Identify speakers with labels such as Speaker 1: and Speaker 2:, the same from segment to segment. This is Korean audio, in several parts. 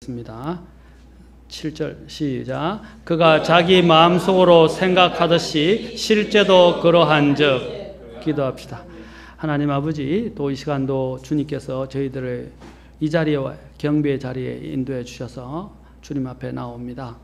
Speaker 1: 있습니다. 7절 시작. 그가 자기 마음속으로 생각하듯이 실제도 그러한즉. 기도합시다. 하나님 아버지, 또 이 시간도 주님께서 저희들을 이 자리와 경배의 자리에 인도해 주셔서 주님 앞에 나옵니다.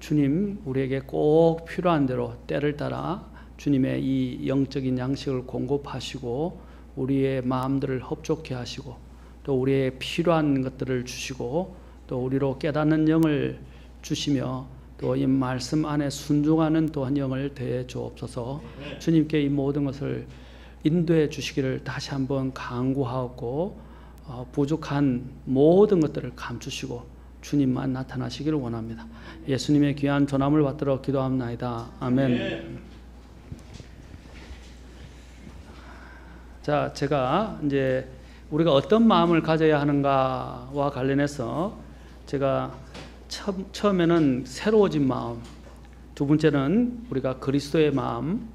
Speaker 1: 주님, 우리에게 꼭 필요한 대로 때를 따라 주님의 이 영적인 양식을 공급하시고 우리의 마음들을 흡족해 하시고 또 우리의 필요한 것들을 주시고 또 우리로 깨닫는 영을 주시며 또 이 말씀 안에 순종하는 또한 영을 더해 주옵소서. 주님께 이 모든 것을 인도해 주시기를 다시 한번 간구하고 부족한 모든 것들을 감추시고 주님만 나타나시기를 원합니다. 예수님의 귀한 전함을 받들어 기도합나이다. 아멘. 자, 제가 이제 우리가 어떤 마음을 가져야 하는가와 관련해서 제가 처음에는 새로워진 마음, 두 번째는 우리가 그리스도의 마음,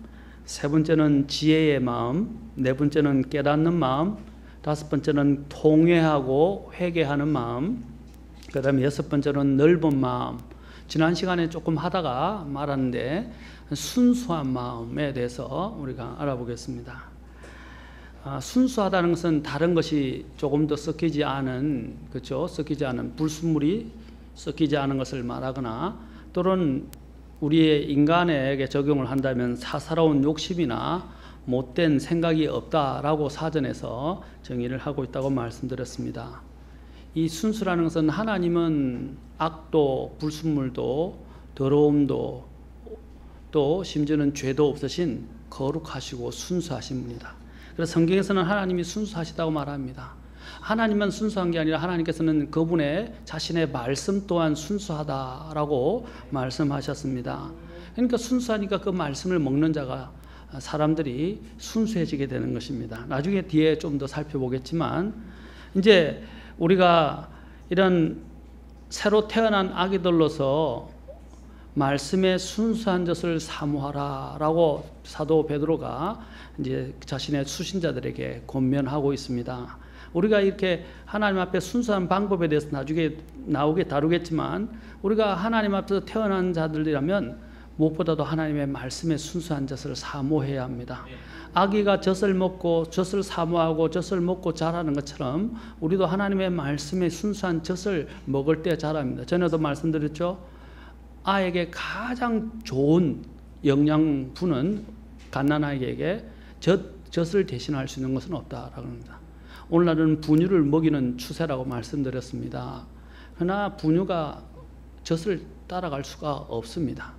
Speaker 1: 세 번째는 지혜의 마음, 네 번째는 깨닫는 마음, 다섯 번째는 통회하고 회개하는 마음, 그 다음에 여섯 번째는 넓은 마음. 지난 시간에 조금 하다가 말았는데 순수한 마음에 대해서 우리가 알아보겠습니다. 순수하다는 것은 다른 것이 조금 더 섞이지 않은, 그렇죠? 섞이지 않은 불순물이 섞이지 않은 것을 말하거나 또는 우리의 인간에게 적용을 한다면 사사로운 욕심이나 못된 생각이 없다라고 사전에서 정의를 하고 있다고 말씀드렸습니다. 이 순수라는 것은 하나님은 악도 불순물도 더러움도 또 심지어는 죄도 없으신 거룩하시고 순수하신 분이다. 그래서 성경에서는 하나님이 순수하시다고 말합니다. 하나님만 순수한 게 아니라 하나님께서는 그분의 자신의 말씀 또한 순수하다라고 말씀하셨습니다. 그러니까 순수하니까 그 말씀을 먹는 자가 사람들이 순수해지게 되는 것입니다. 나중에 뒤에 좀 더 살펴보겠지만 이제 우리가 이런 새로 태어난 아기들로서 말씀의 순수한 젖을 사모하라라고 사도 베드로가 이제 자신의 수신자들에게 권면하고 있습니다. 우리가 이렇게 하나님 앞에 순수한 방법에 대해서 나중에 다루겠지만 우리가 하나님 앞에서 태어난 자들이라면 무엇보다도 하나님의 말씀의 순수한 젖을 사모해야 합니다. 아기가 젖을 먹고 젖을 사모하고 젖을 먹고 자라는 것처럼 우리도 하나님의 말씀의 순수한 젖을 먹을 때 자랍니다. 전에도 말씀드렸죠. 아이에게 가장 좋은 영양분은 갓난아이에게 젖을 대신할 수 있는 것은 없다라고 합니다. 오늘날은 분유를 먹이는 추세라고 말씀드렸습니다. 그러나 분유가 젖을 따라갈 수가 없습니다.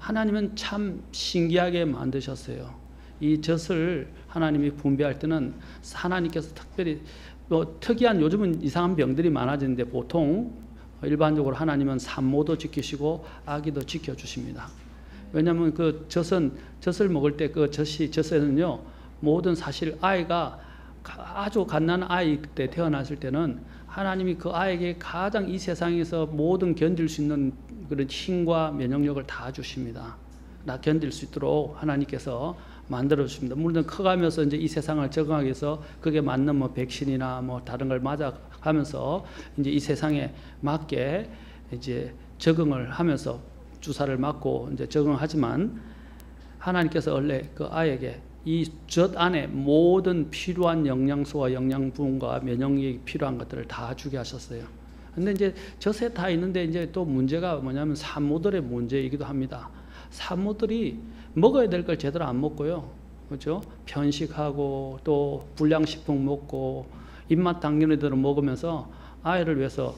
Speaker 1: 하나님은 참 신기하게 만드셨어요. 이 젖을 하나님이 분배할 때는 하나님께서 특별히 특이한 요즘은 이상한 병들이 많아지는데 보통 일반적으로 하나님은 산모도 지키시고 아기도 지켜주십니다. 왜냐하면 그 젖을 먹을 때 그 젖에는요 모든 사실 아이가 아주 갓난 아이 때 태어났을 때는 하나님이 그 아이에게 가장 이 세상에서 모든 견딜 수 있는 그런 힘과 면역력을 다 주십니다. 나 견딜 수 있도록 하나님께서 만들어 주십니다. 물론 커가면서 이제 이 세상을 적응하기 위해서 그게 맞는 뭐 백신이나 뭐 다른 걸 맞아가면서 이제 이 세상에 맞게 이제 적응을 하면서 주사를 맞고 이제 적응하지만 하나님께서 원래 그 아이에게 이 젖 안에 모든 필요한 영양소와 영양분과 면역력이 필요한 것들을 다 주게 하셨어요. 근데 이제 젖에 다 있는데 이제 또 문제가 뭐냐면 산모들의 문제이기도 합니다. 산모들이 먹어야 될 걸 제대로 안 먹고요. 그렇죠? 편식하고 또 불량식품 먹고 입맛 당기는 대로 먹으면서 아이를 위해서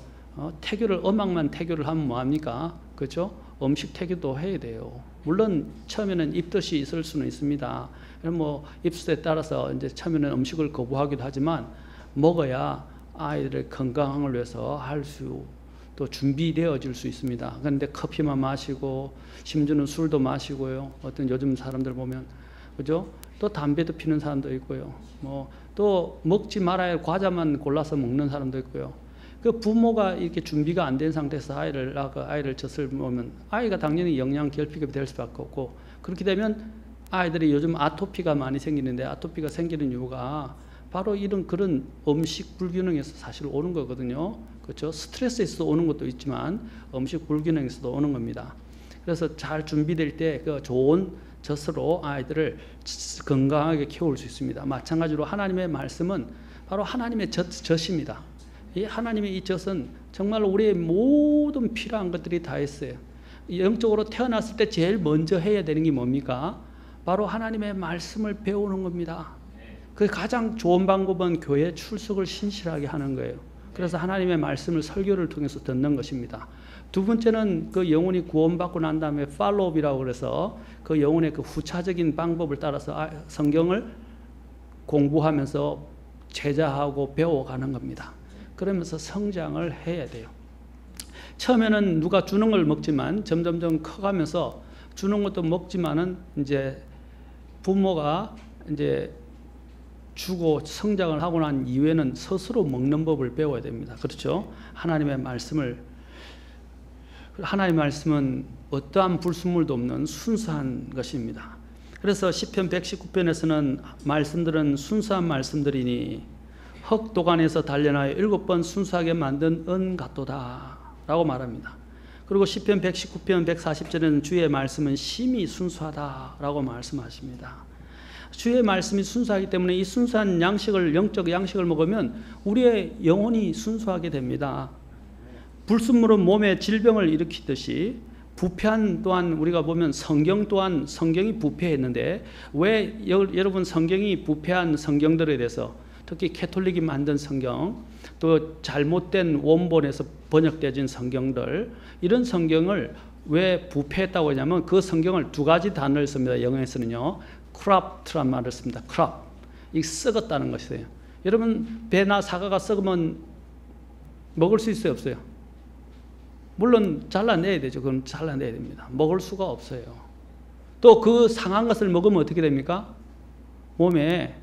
Speaker 1: 엄마만 태교를 하면 뭐합니까? 그렇죠? 음식 태교도 해야 돼요. 물론 처음에는 입덧이 있을 수는 있습니다. 뭐 입덧에 따라서 이제 처음에는 음식을 거부하기도 하지만 먹어야 아이들의 건강을 위해서 할 수 또 준비되어질 수 있습니다. 그런데 커피만 마시고 심지어는 술도 마시고요. 어떤 요즘 사람들 보면 그죠? 또 담배도 피는 사람도 있고요. 뭐 또 먹지 말아야 할 과자만 골라서 먹는 사람도 있고요. 그 부모가 이렇게 준비가 안 된 상태에서 아이를 젖을 보면 아이가 당연히 영양 결핍이 될 수밖에 없고, 그렇게 되면 아이들이 요즘 아토피가 많이 생기는데, 아토피가 생기는 이유가 바로 이런 그런 음식 불균형에서 사실 오는 거거든요. 그렇죠? 스트레스에서 오는 것도 있지만 음식 불균형에서도 오는 겁니다. 그래서 잘 준비될 때 그 좋은 젖으로 아이들을 건강하게 키울 수 있습니다. 마찬가지로 하나님의 말씀은 바로 하나님의 젖입니다. 이 하나님의 이 젖은 정말 우리의 모든 필요한 것들이 다 있어요. 영적으로 태어났을 때 제일 먼저 해야 되는 게 뭡니까? 바로 하나님의 말씀을 배우는 겁니다. 그 가장 좋은 방법은 교회 출석을 신실하게 하는 거예요. 그래서 하나님의 말씀을 설교를 통해서 듣는 것입니다. 두 번째는 그 영혼이 구원받고 난 다음에 팔로우업이라고 그래서 그 영혼의 그 후차적인 방법을 따라서 성경을 공부하면서 제자하고 배워가는 겁니다. 그러면서 성장을 해야 돼요. 처음에는 누가 주는 걸 먹지만 점점점 커가면서 주는 것도 먹지만은 이제 부모가 이제 주고 성장을 하고 난 이후에는 스스로 먹는 법을 배워야 됩니다. 그렇죠? 하나님의 말씀은 어떠한 불순물도 없는 순수한 것입니다. 그래서 시편 119편에서는 말씀들은 순수한 말씀들이니 흙도간에서 단련하여 7번 순수하게 만든 은 같도다 라고 말합니다. 그리고 시편 119편 140절에는 주의 말씀은 심히 순수하다 라고 말씀하십니다. 주의 말씀이 순수하기 때문에 이 순수한 영적 양식을 먹으면 우리의 영혼이 순수하게 됩니다. 불순물은 몸에 질병을 일으키듯이 부패한 또한, 우리가 보면 성경 또한 성경이 부패했는데 왜 여러분 성경이 부패한 성경들에 대해서, 특히 캐톨릭이 만든 성경, 또 잘못된 원본에서 번역되어진 성경들, 이런 성경을 왜 부패했다고 하냐면 그 성경을 두 가지 단어를 씁니다. 영어에서는요, corrupt란 말을 씁니다. corrupt, 이 썩었다는 것이에요. 여러분 배나 사과가 썩으면 먹을 수 있어요, 없어요? 물론 잘라내야 되죠. 그건 잘라내야 됩니다. 먹을 수가 없어요. 또 그 상한 것을 먹으면 어떻게 됩니까? 몸에,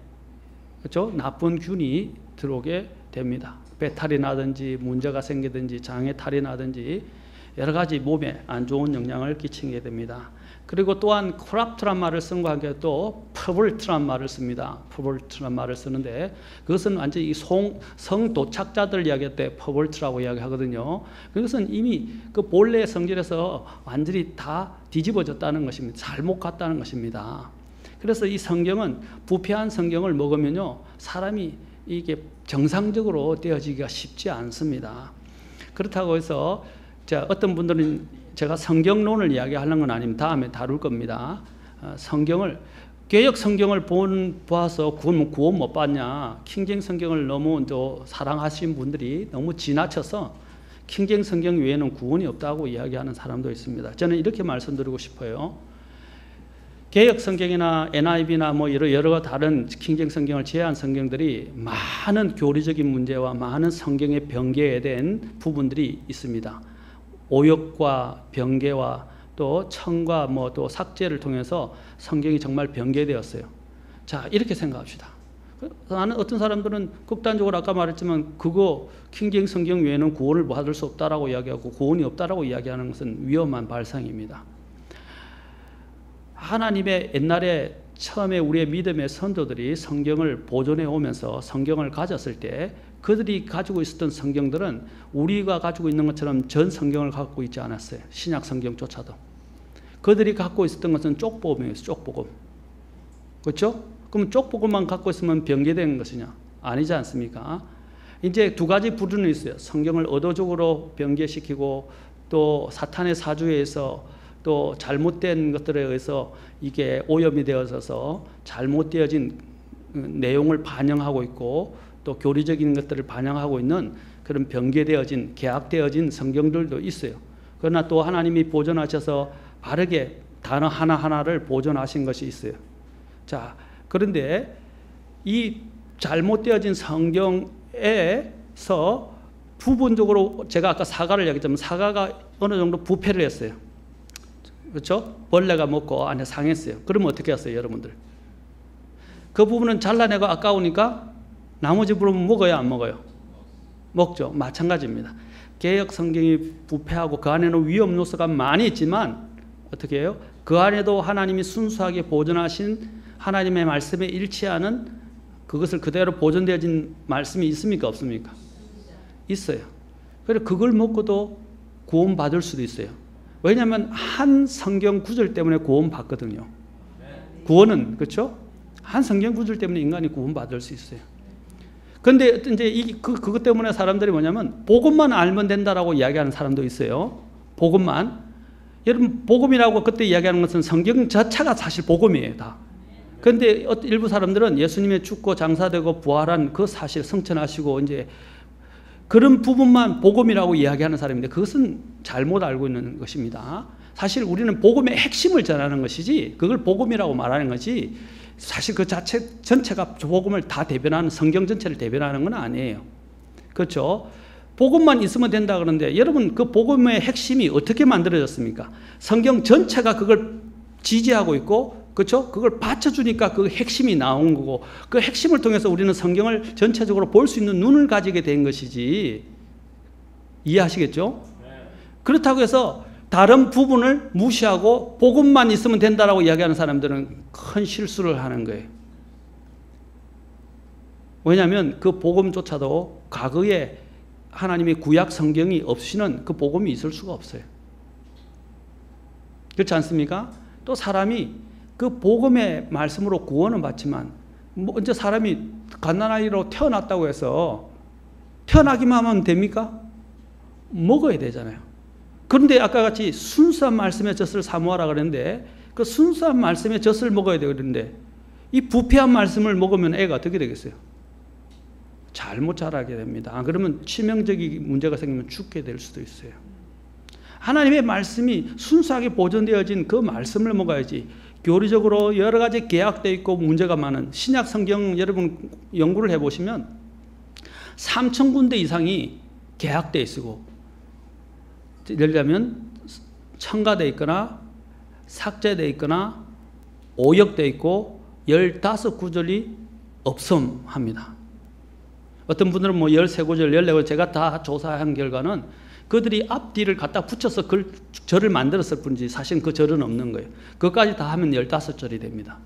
Speaker 1: 그렇죠? 나쁜 균이 들어오게 됩니다. 배탈이 나든지 문제가 생기든지 장애탈이 나든지 여러 가지 몸에 안 좋은 영향을 끼치게 됩니다. 그리고 또한 corrupt란 말을 쓴 것과 함께 또 pervert란 말을 씁니다. pervert란 말을 쓰는데 그것은 완전히 성도착자들 이야기할 때 pervert라고 이야기하거든요. 그것은 이미 그 본래 성질에서 완전히 다 뒤집어졌다는 것입니다. 잘못 갔다는 것입니다. 그래서 이 성경은, 부패한 성경을 먹으면요, 사람이 이게 정상적으로 되어지기가 쉽지 않습니다. 그렇다고 해서 어떤 분들은, 제가 성경론을 이야기하는 건 아니면 다음에 다룰 겁니다. 개역 성경을 봐서 구원 못 받냐, 킹제임 성경을 너무 또 사랑하시는 분들이 너무 지나쳐서 킹제임 성경 외에는 구원이 없다고 이야기하는 사람도 있습니다. 저는 이렇게 말씀드리고 싶어요. 개역 성경이나 NIV나 뭐 여러 다른 킹제임 성경을 제외한 성경들이 많은 교리적인 문제와 많은 성경의 변개된 부분들이 있습니다. 오역과 변개와 또 첨과 또 삭제를 통해서 성경이 정말 변개되었어요. 자, 이렇게 생각합시다. 나는 어떤 사람들은 극단적으로 아까 말했지만 그거 킹제임 성경 외에는 구원을 받을 수 없다라고 이야기하고 구원이 없다라고 이야기하는 것은 위험한 발상입니다. 하나님의 옛날에 처음에 우리의 믿음의 선조들이 성경을 보존해 오면서 성경을 가졌을 때 그들이 가지고 있었던 성경들은 우리가 가지고 있는 것처럼 전 성경을 갖고 있지 않았어요. 신약 성경조차도. 그들이 갖고 있었던 것은 쪽복음이었어요. 쪽복음. 그렇죠? 그럼 쪽복음만 갖고 있으면 변개된 것이냐? 아니지 않습니까? 이제 두 가지 부류는 있어요. 성경을 의도적으로 변개시키고 또 사탄의 사주에 의해서 또 잘못된 것들에 의해서 이게 오염이 되어서 잘못되어진 내용을 반영하고 있고 또 교리적인 것들을 반영하고 있는 그런 변개되어진, 개혁되어진 성경들도 있어요. 그러나 또 하나님이 보존하셔서 바르게 단어 하나하나를 보존하신 것이 있어요. 자, 그런데 이 잘못되어진 성경에서 부분적으로 제가 아까 사과를 얘기했지만 사과가 어느 정도 부패를 했어요. 그렇죠? 벌레가 먹고 안에 상했어요. 그러면 어떻게 했어요, 여러분들? 그 부분은 잘라내고 아까우니까 나머지 부분은 먹어야 안 먹어요? 먹죠. 마찬가지입니다. 개역 성경이 부패하고 그 안에는 위험 요소가 많이 있지만 어떻게 해요? 그 안에도 하나님이 순수하게 보존하신 하나님의 말씀에 일치하는 그것을 그대로 보존되어진 말씀이 있습니까? 없습니까? 있어요. 그래서 그걸 먹고도 구원받을 수도 있어요. 왜냐하면 한 성경 구절 때문에 구원받거든요. 구원은, 그렇죠? 한 성경 구절 때문에 인간이 구원받을 수 있어요. 그런데 이제 그것 때문에 사람들이 뭐냐면 복음만 알면 된다라고 이야기하는 사람도 있어요. 복음만. 여러분, 복음이라고 그때 이야기하는 것은 성경 자체가 사실 복음이에요, 다. 그런데 일부 사람들은 예수님의 죽고 장사되고 부활한 그 사실 성천하시고 이제 그런 부분만 복음이라고 이야기하는 사람인데 그것은 잘못 알고 있는 것입니다. 사실 우리는 복음의 핵심을 전하는 것이지 그걸 복음이라고 말하는 것이 사실 그 자체 전체가 복음을 다 대변하는 성경 전체를 대변하는 건 아니에요. 그렇죠? 복음만 있으면 된다 그러는데 여러분 그 복음의 핵심이 어떻게 만들어졌습니까? 성경 전체가 그걸 지지하고 있고 그렇죠? 그걸 받쳐주니까 그 핵심이 나온 거고 그 핵심을 통해서 우리는 성경을 전체적으로 볼 수 있는 눈을 가지게 된 것이지 이해하시겠죠? 그렇다고 해서 다른 부분을 무시하고 복음만 있으면 된다라고 이야기하는 사람들은 큰 실수를 하는 거예요. 왜냐하면 그 복음조차도 과거에 하나님의 구약 성경이 없이는 그 복음이 있을 수가 없어요. 그렇지 않습니까? 또 사람이 그 복음의 말씀으로 구원은 받지만 이제 사람이 갓난아이로 태어났다고 해서 태어나기만 하면 됩니까? 먹어야 되잖아요. 그런데 아까 같이 순수한 말씀의 젖을 사모하라 그랬는데 그 순수한 말씀의 젖을 먹어야 되고 그랬는데 이 부패한 말씀을 먹으면 애가 어떻게 되겠어요? 잘못 자라게 됩니다. 안 그러면 치명적인 문제가 생기면 죽게 될 수도 있어요. 하나님의 말씀이 순수하게 보존되어진 그 말씀을 먹어야지. 교리적으로 여러 가지 계약되어 있고 문제가 많은 신약 성경 여러분 연구를 해보시면 3,000군데 이상이 계약되어 있고 예를 들면 첨가되어 있거나 삭제되어 있거나 오역되어 있고 15구절이 없음합니다. 어떤 분들은 뭐 13구절, 14구절 제가 다 조사한 결과는 그들이 앞뒤를 갖다 붙여서 절을 만들었을 뿐이지 사실은 그 절은 없는 거예요. 그것까지 다 하면 15절이 됩니다.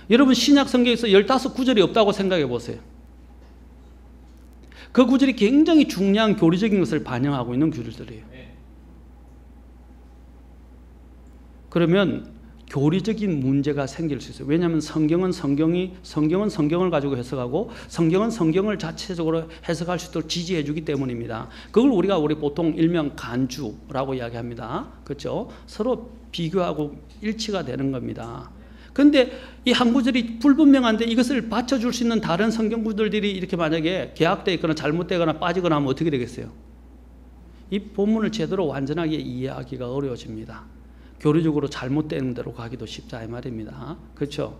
Speaker 1: 여러분 신약 성경에서 15구절이 없다고 생각해 보세요. 그 구절이 굉장히 중요한 교리적인 것을 반영하고 있는 구절들이에요. 그러면 교리적인 문제가 생길 수 있어요. 왜냐하면 성경은 성경을 가지고 해석하고 성경은 성경을 자체적으로 해석할 수 있도록 지지해 주기 때문입니다. 그걸 우리 보통 일명 간주라고 이야기합니다. 그렇죠? 서로 비교하고 일치가 되는 겁니다. 그런데 이 한 구절이 불분명한데 이것을 받쳐줄 수 있는 다른 성경 구절들이 이렇게 만약에 개학되어 있거나 잘못되거나 빠지거나 하면 어떻게 되겠어요? 이 본문을 제대로 완전하게 이해하기가 어려워집니다. 교리적으로 잘못된 대로 가기도 쉽다 이 말입니다. 그렇죠?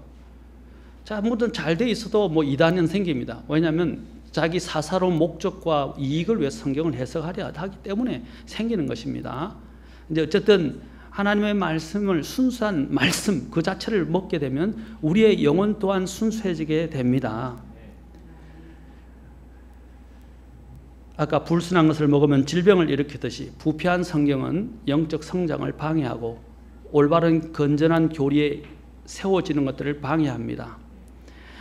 Speaker 1: 자, 뭐든 잘 돼 있어도 뭐 이단은 생깁니다. 왜냐하면 자기 사사로운 목적과 이익을 위해서 성경을 해석하려 하기 때문에 생기는 것입니다. 이제 어쨌든 하나님의 말씀을 순수한 말씀 그 자체를 먹게 되면 우리의 영혼 또한 순수해지게 됩니다. 아까 불순한 것을 먹으면 질병을 일으키듯이 부패한 성경은 영적 성장을 방해하고 올바른 건전한 교리에 세워지는 것들을 방해합니다.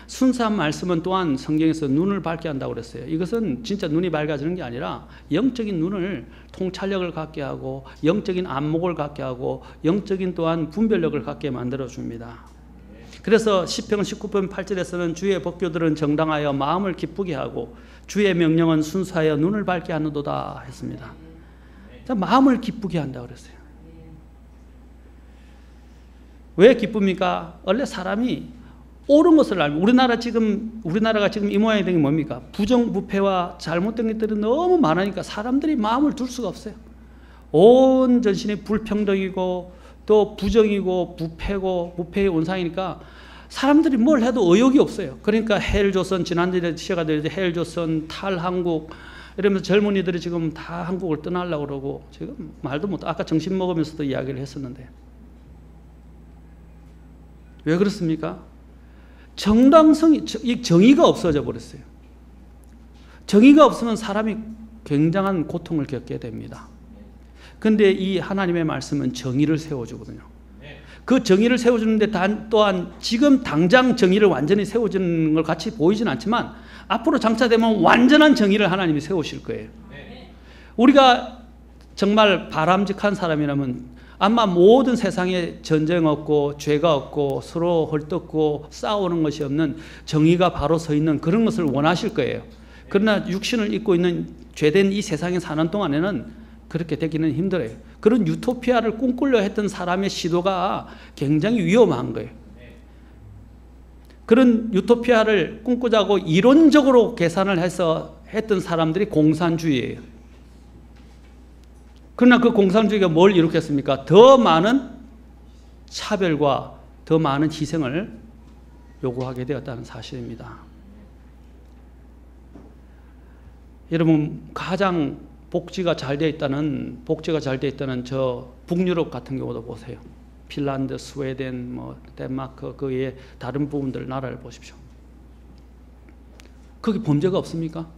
Speaker 1: 순수한 말씀은 또한 성경에서 눈을 밝게 한다고 그랬어요. 이것은 진짜 눈이 밝아지는 게 아니라 영적인 눈을 통찰력을 갖게 하고 영적인 안목을 갖게 하고 영적인 또한 분별력을 갖게 만들어줍니다. 그래서 시편 19편 8절에서는 주의 법궤들은 정당하여 마음을 기쁘게 하고 주의 명령은 순수하여 눈을 밝게 하는도다 했습니다. 자, 마음을 기쁘게 한다고 그랬어요. 왜 기쁩니까? 원래 사람이 옳은 것을 알면 우리나라가 지금 이 모양이 된 게 뭡니까? 부정부패와 잘못된 것들이 너무 많으니까 사람들이 마음을 둘 수가 없어요. 온 전신이 불평등이고 또 부정이고 부패고 부패의 온상이니까 사람들이 뭘 해도 의욕이 없어요. 그러니까 헬조선 지난주에 시가 되지 헬조선 탈한국 이러면서 젊은이들이 지금 다 한국을 떠나려고 그러고 지금 말도 못, 아까 점심 먹으면서도 이야기를 했었는데 왜 그렇습니까? 정당성이, 이 정의가 없어져 버렸어요. 정의가 없으면 사람이 굉장한 고통을 겪게 됩니다. 근데 이 하나님의 말씀은 정의를 세워주거든요. 그 정의를 세워주는데 또한 지금 당장 정의를 완전히 세워주는 걸 같이 보이진 않지만 앞으로 장차되면 완전한 정의를 하나님이 세우실 거예요. 우리가 정말 바람직한 사람이라면 아마 모든 세상에 전쟁 없고 죄가 없고 서로 헐뜯고 싸우는 것이 없는 정의가 바로 서 있는 그런 것을 원하실 거예요. 그러나 육신을 입고 있는 죄된 이 세상에 사는 동안에는 그렇게 되기는 힘들어요. 그런 유토피아를 꿈꾸려 했던 사람의 시도가 굉장히 위험한 거예요. 그런 유토피아를 꿈꾸자고 이론적으로 계산을 해서 했던 사람들이 공산주의예요. 그러나 그 공산주의가 뭘 일으켰습니까? 더 많은 차별과 더 많은 희생을 요구하게 되었다는 사실입니다. 여러분, 가장 복지가 잘 되어 있다는 저 북유럽 같은 경우도 보세요. 핀란드, 스웨덴, 뭐 덴마크, 그 외에 다른 부분들 나라를 보십시오. 거기 범죄가 없습니까?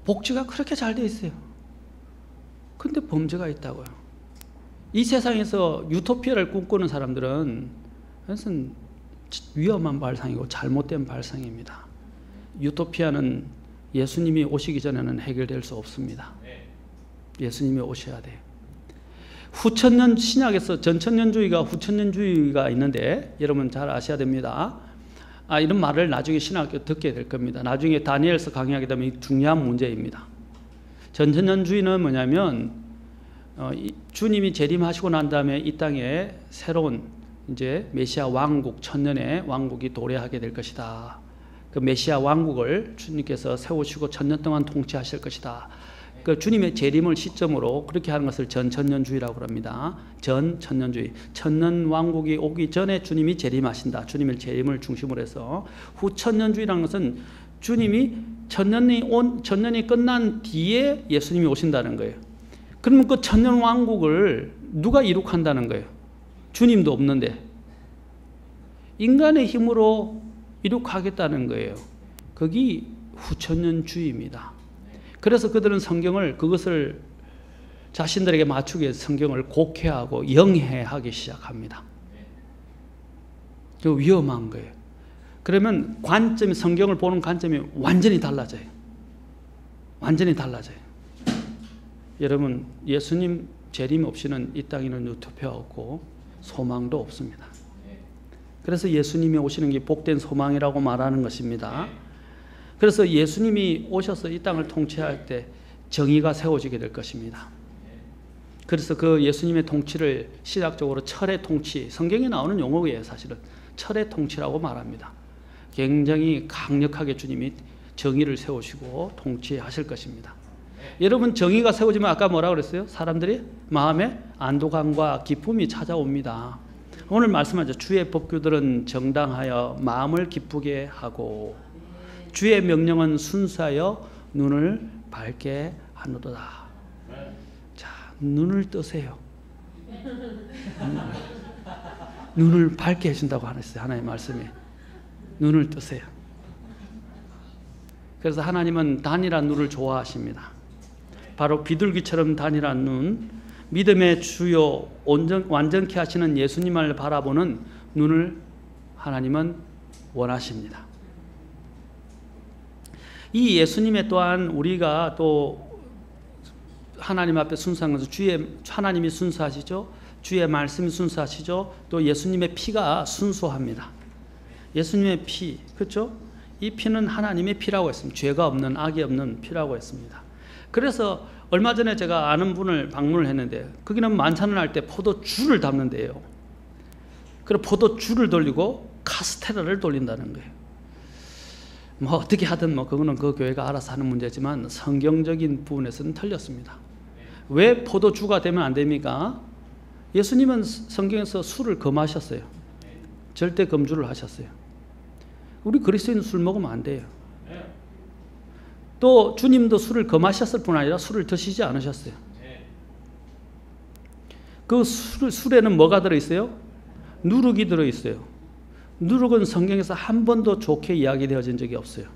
Speaker 1: 복지가 그렇게 잘 되어 있어요. 근데 범죄가 있다고요. 이 세상에서 유토피아를 꿈꾸는 사람들은 그것은 위험한 발상이고 잘못된 발상입니다. 유토피아는 예수님이 오시기 전에는 해결될 수 없습니다. 예수님이 오셔야 돼요. 후천년 신약에서 전천년주의가 후천년주의가 있는데 여러분 잘 아셔야 됩니다. 이런 말을 나중에 신학교 듣게 될 겁니다. 나중에 다니엘서 강의하게 되면 중요한 문제입니다. 전천년주의는 뭐냐면 주님이 재림하시고 난 다음에 이 땅에 새로운 이제 메시아 왕국, 천년의 왕국이 도래하게 될 것이다. 그 메시아 왕국을 주님께서 세우시고 천년 동안 통치하실 것이다. 그 주님의 재림을 시점으로 그렇게 하는 것을 전천년주의라고 합니다. 전천년주의. 천년 왕국이 오기 전에 주님이 재림하신다. 주님의 재림을 중심으로 해서 후천년주의라는 것은 주님이 천년이 끝난 뒤에 예수님이 오신다는 거예요. 그러면 그 천년 왕국을 누가 이룩한다는 거예요? 주님도 없는데 인간의 힘으로 이룩하겠다는 거예요. 그게 후천년주의입니다. 그래서 그들은 그것을 자신들에게 맞추기 위해서 성경을 곡해하고 영해하기 시작합니다. 그 위험한 거예요. 그러면 성경을 보는 관점이 완전히 달라져요. 완전히 달라져요. 여러분, 예수님 재림 없이는 이 땅에는 유토피아 없고 소망도 없습니다. 그래서 예수님이 오시는 게 복된 소망이라고 말하는 것입니다. 그래서 예수님이 오셔서 이 땅을 통치할 때 정의가 세워지게 될 것입니다. 그래서 그 예수님의 통치를 신학적으로 철의 통치, 성경에 나오는 용어예요. 사실은 철의 통치라고 말합니다. 굉장히 강력하게 주님이 정의를 세우시고 통치하실 것입니다. 여러분, 정의가 세워지면 아까 뭐라고 그랬어요? 사람들이 마음에 안도감과 기쁨이 찾아옵니다. 오늘 말씀하죠. 주의 법규들은 정당하여 마음을 기쁘게 하고 주의 명령은 순수하여 눈을 밝게 하노도다. 자, 눈을 뜨세요. 눈을 밝게 해준다고 하셨어요. 하나님의 말씀이. 눈을 뜨세요. 그래서 하나님은 단일한 눈을 좋아하십니다. 바로 비둘기처럼 단일한 눈, 믿음의 주요 완전케 하시는 예수님을 바라보는 눈을 하나님은 원하십니다. 이 예수님의 또한 우리가 또 하나님 앞에 순수한 것은 하나님이 순수하시죠. 주의 말씀이 순수하시죠. 또 예수님의 피가 순수합니다. 예수님의 피, 그렇죠? 이 피는 하나님의 피라고 했습니다. 죄가 없는, 악이 없는 피라고 했습니다. 그래서 얼마 전에 제가 아는 분을 방문을 했는데 거기는 만찬을 할 때 포도주를 담는데요. 그리고 포도주를 돌리고 카스테라를 돌린다는 거예요. 뭐 어떻게 하든 뭐 그거는 그 교회가 알아서 하는 문제지만 성경적인 부분에서는 틀렸습니다. 왜 포도주가 되면 안 됩니까? 예수님은 성경에서 술을 금하셨어요. 절대 금주를 하셨어요. 우리 그리스도인은 술 먹으면 안 돼요. 또 주님도 술을 금하셨을 뿐 아니라 술을 드시지 않으셨어요. 그 술에는 뭐가 들어있어요? 누룩이 들어있어요. 누룩은 성경에서 한 번도 좋게 이야기되어진 적이 없어요.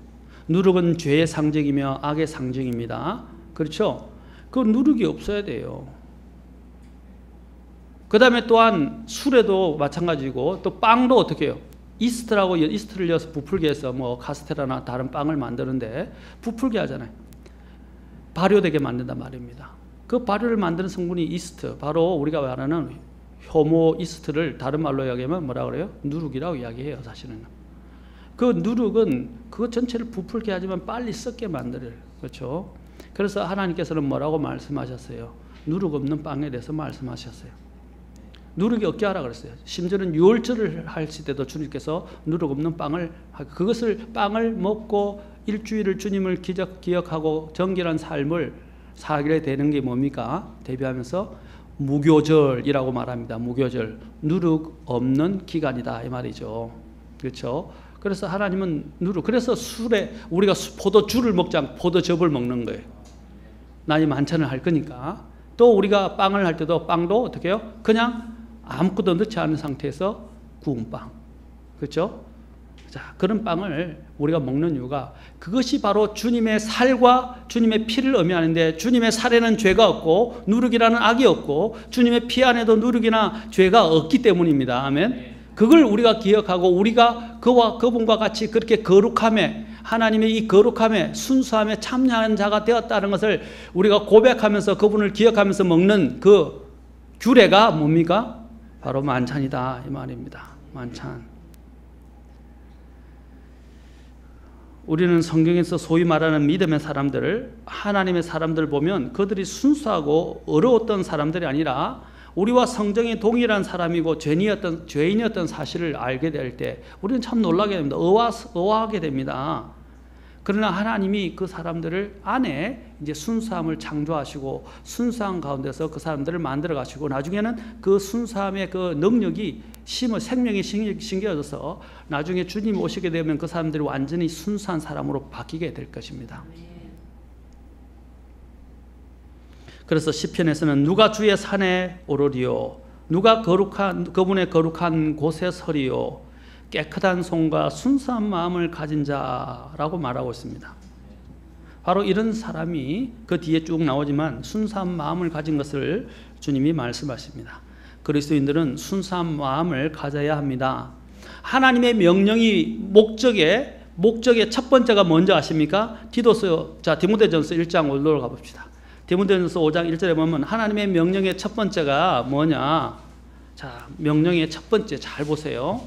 Speaker 1: 누룩은 죄의 상징이며 악의 상징입니다. 그렇죠? 그 누룩이 없어야 돼요. 그 다음에 또한 술에도 마찬가지고 또 빵도 어떻게 해요? 이스트를 넣어서 부풀게 해서 뭐 카스테라나 다른 빵을 만드는데 부풀게 하잖아요. 발효되게 만든단 말입니다. 그 발효를 만드는 성분이 이스트, 바로 우리가 말하는 효모 이스트를 다른 말로 이야기하면 뭐라 그래요? 누룩이라고 이야기해요. 사실은 그 누룩은 그것 전체를 부풀게 하지만 빨리 썩게 만들어요. 그렇죠? 그래서 하나님께서는 뭐라고 말씀하셨어요? 누룩 없는 빵에 대해서 말씀하셨어요. 누룩이 없게 하라 그랬어요. 심지어는 유월절을 하실 때도 주님께서 누룩 없는 빵을, 그것을 빵을 먹고 일주일을 주님을 기억하고 정결한 삶을 살게 되는 게 뭡니까? 대비하면서 무교절이라고 말합니다. 무교절, 누룩 없는 기간이다 이 말이죠. 그렇죠? 그래서 하나님은 누룩, 그래서 술에 우리가 포도주를 먹지 않고 포도즙을 먹는 거예요. 나이 만찬을 할 거니까. 또 우리가 빵을 할 때도 빵도 어떻게 해요? 그냥 아무것도 넣지 않은 상태에서 구운 빵. 그렇죠? 자, 그런 빵을 우리가 먹는 이유가 그것이 바로 주님의 살과 주님의 피를 의미하는데, 주님의 살에는 죄가 없고 누룩이라는 악이 없고 주님의 피 안에도 누룩이나 죄가 없기 때문입니다. 아멘. 그걸 우리가 기억하고 우리가 그분과 같이 그렇게 거룩함에, 하나님의 이 거룩함에 순수함에 참여하는 자가 되었다는 것을 우리가 고백하면서 그분을 기억하면서 먹는 그 규례가 뭡니까? 바로 만찬이다 이 말입니다. 만찬. 우리는 성경에서 소위 말하는 믿음의 사람들, 하나님의 사람들 보면 그들이 순수하고 어려웠던 사람들이 아니라 우리와 성정이 동일한 사람이고 죄인이었던 사실을 알게 될 때 우리는 참 놀라게 됩니다. 의아하게 됩니다. 그러나 하나님이 그 사람들을 안에 이제 순수함을 창조하시고 순수함 가운데서 그 사람들을 만들어 가시고 나중에는 그 순수함의 그 능력이 생명이 심겨져서 나중에 주님 오시게 되면 그 사람들이 완전히 순수한 사람으로 바뀌게 될 것입니다. 그래서 시편에서는 누가 주의 산에 오르리요, 누가 그분의 거룩한 곳에 서리요, 깨끗한 손과 순수한 마음을 가진 자라고 말하고 있습니다. 바로 이런 사람이 그 뒤에 쭉 나오지만 순수한 마음을 가진 것을 주님이 말씀하십니다. 그리스도인들은 순수한 마음을 가져야 합니다. 하나님의 명령이 목적의 첫 번째가 뭔지 아십니까? 디모데전서 1장 5절로 가봅시다. 디모데전서 5장 1절에 보면 하나님의 명령의 첫 번째가 뭐냐? 자, 명령의 첫 번째 잘 보세요.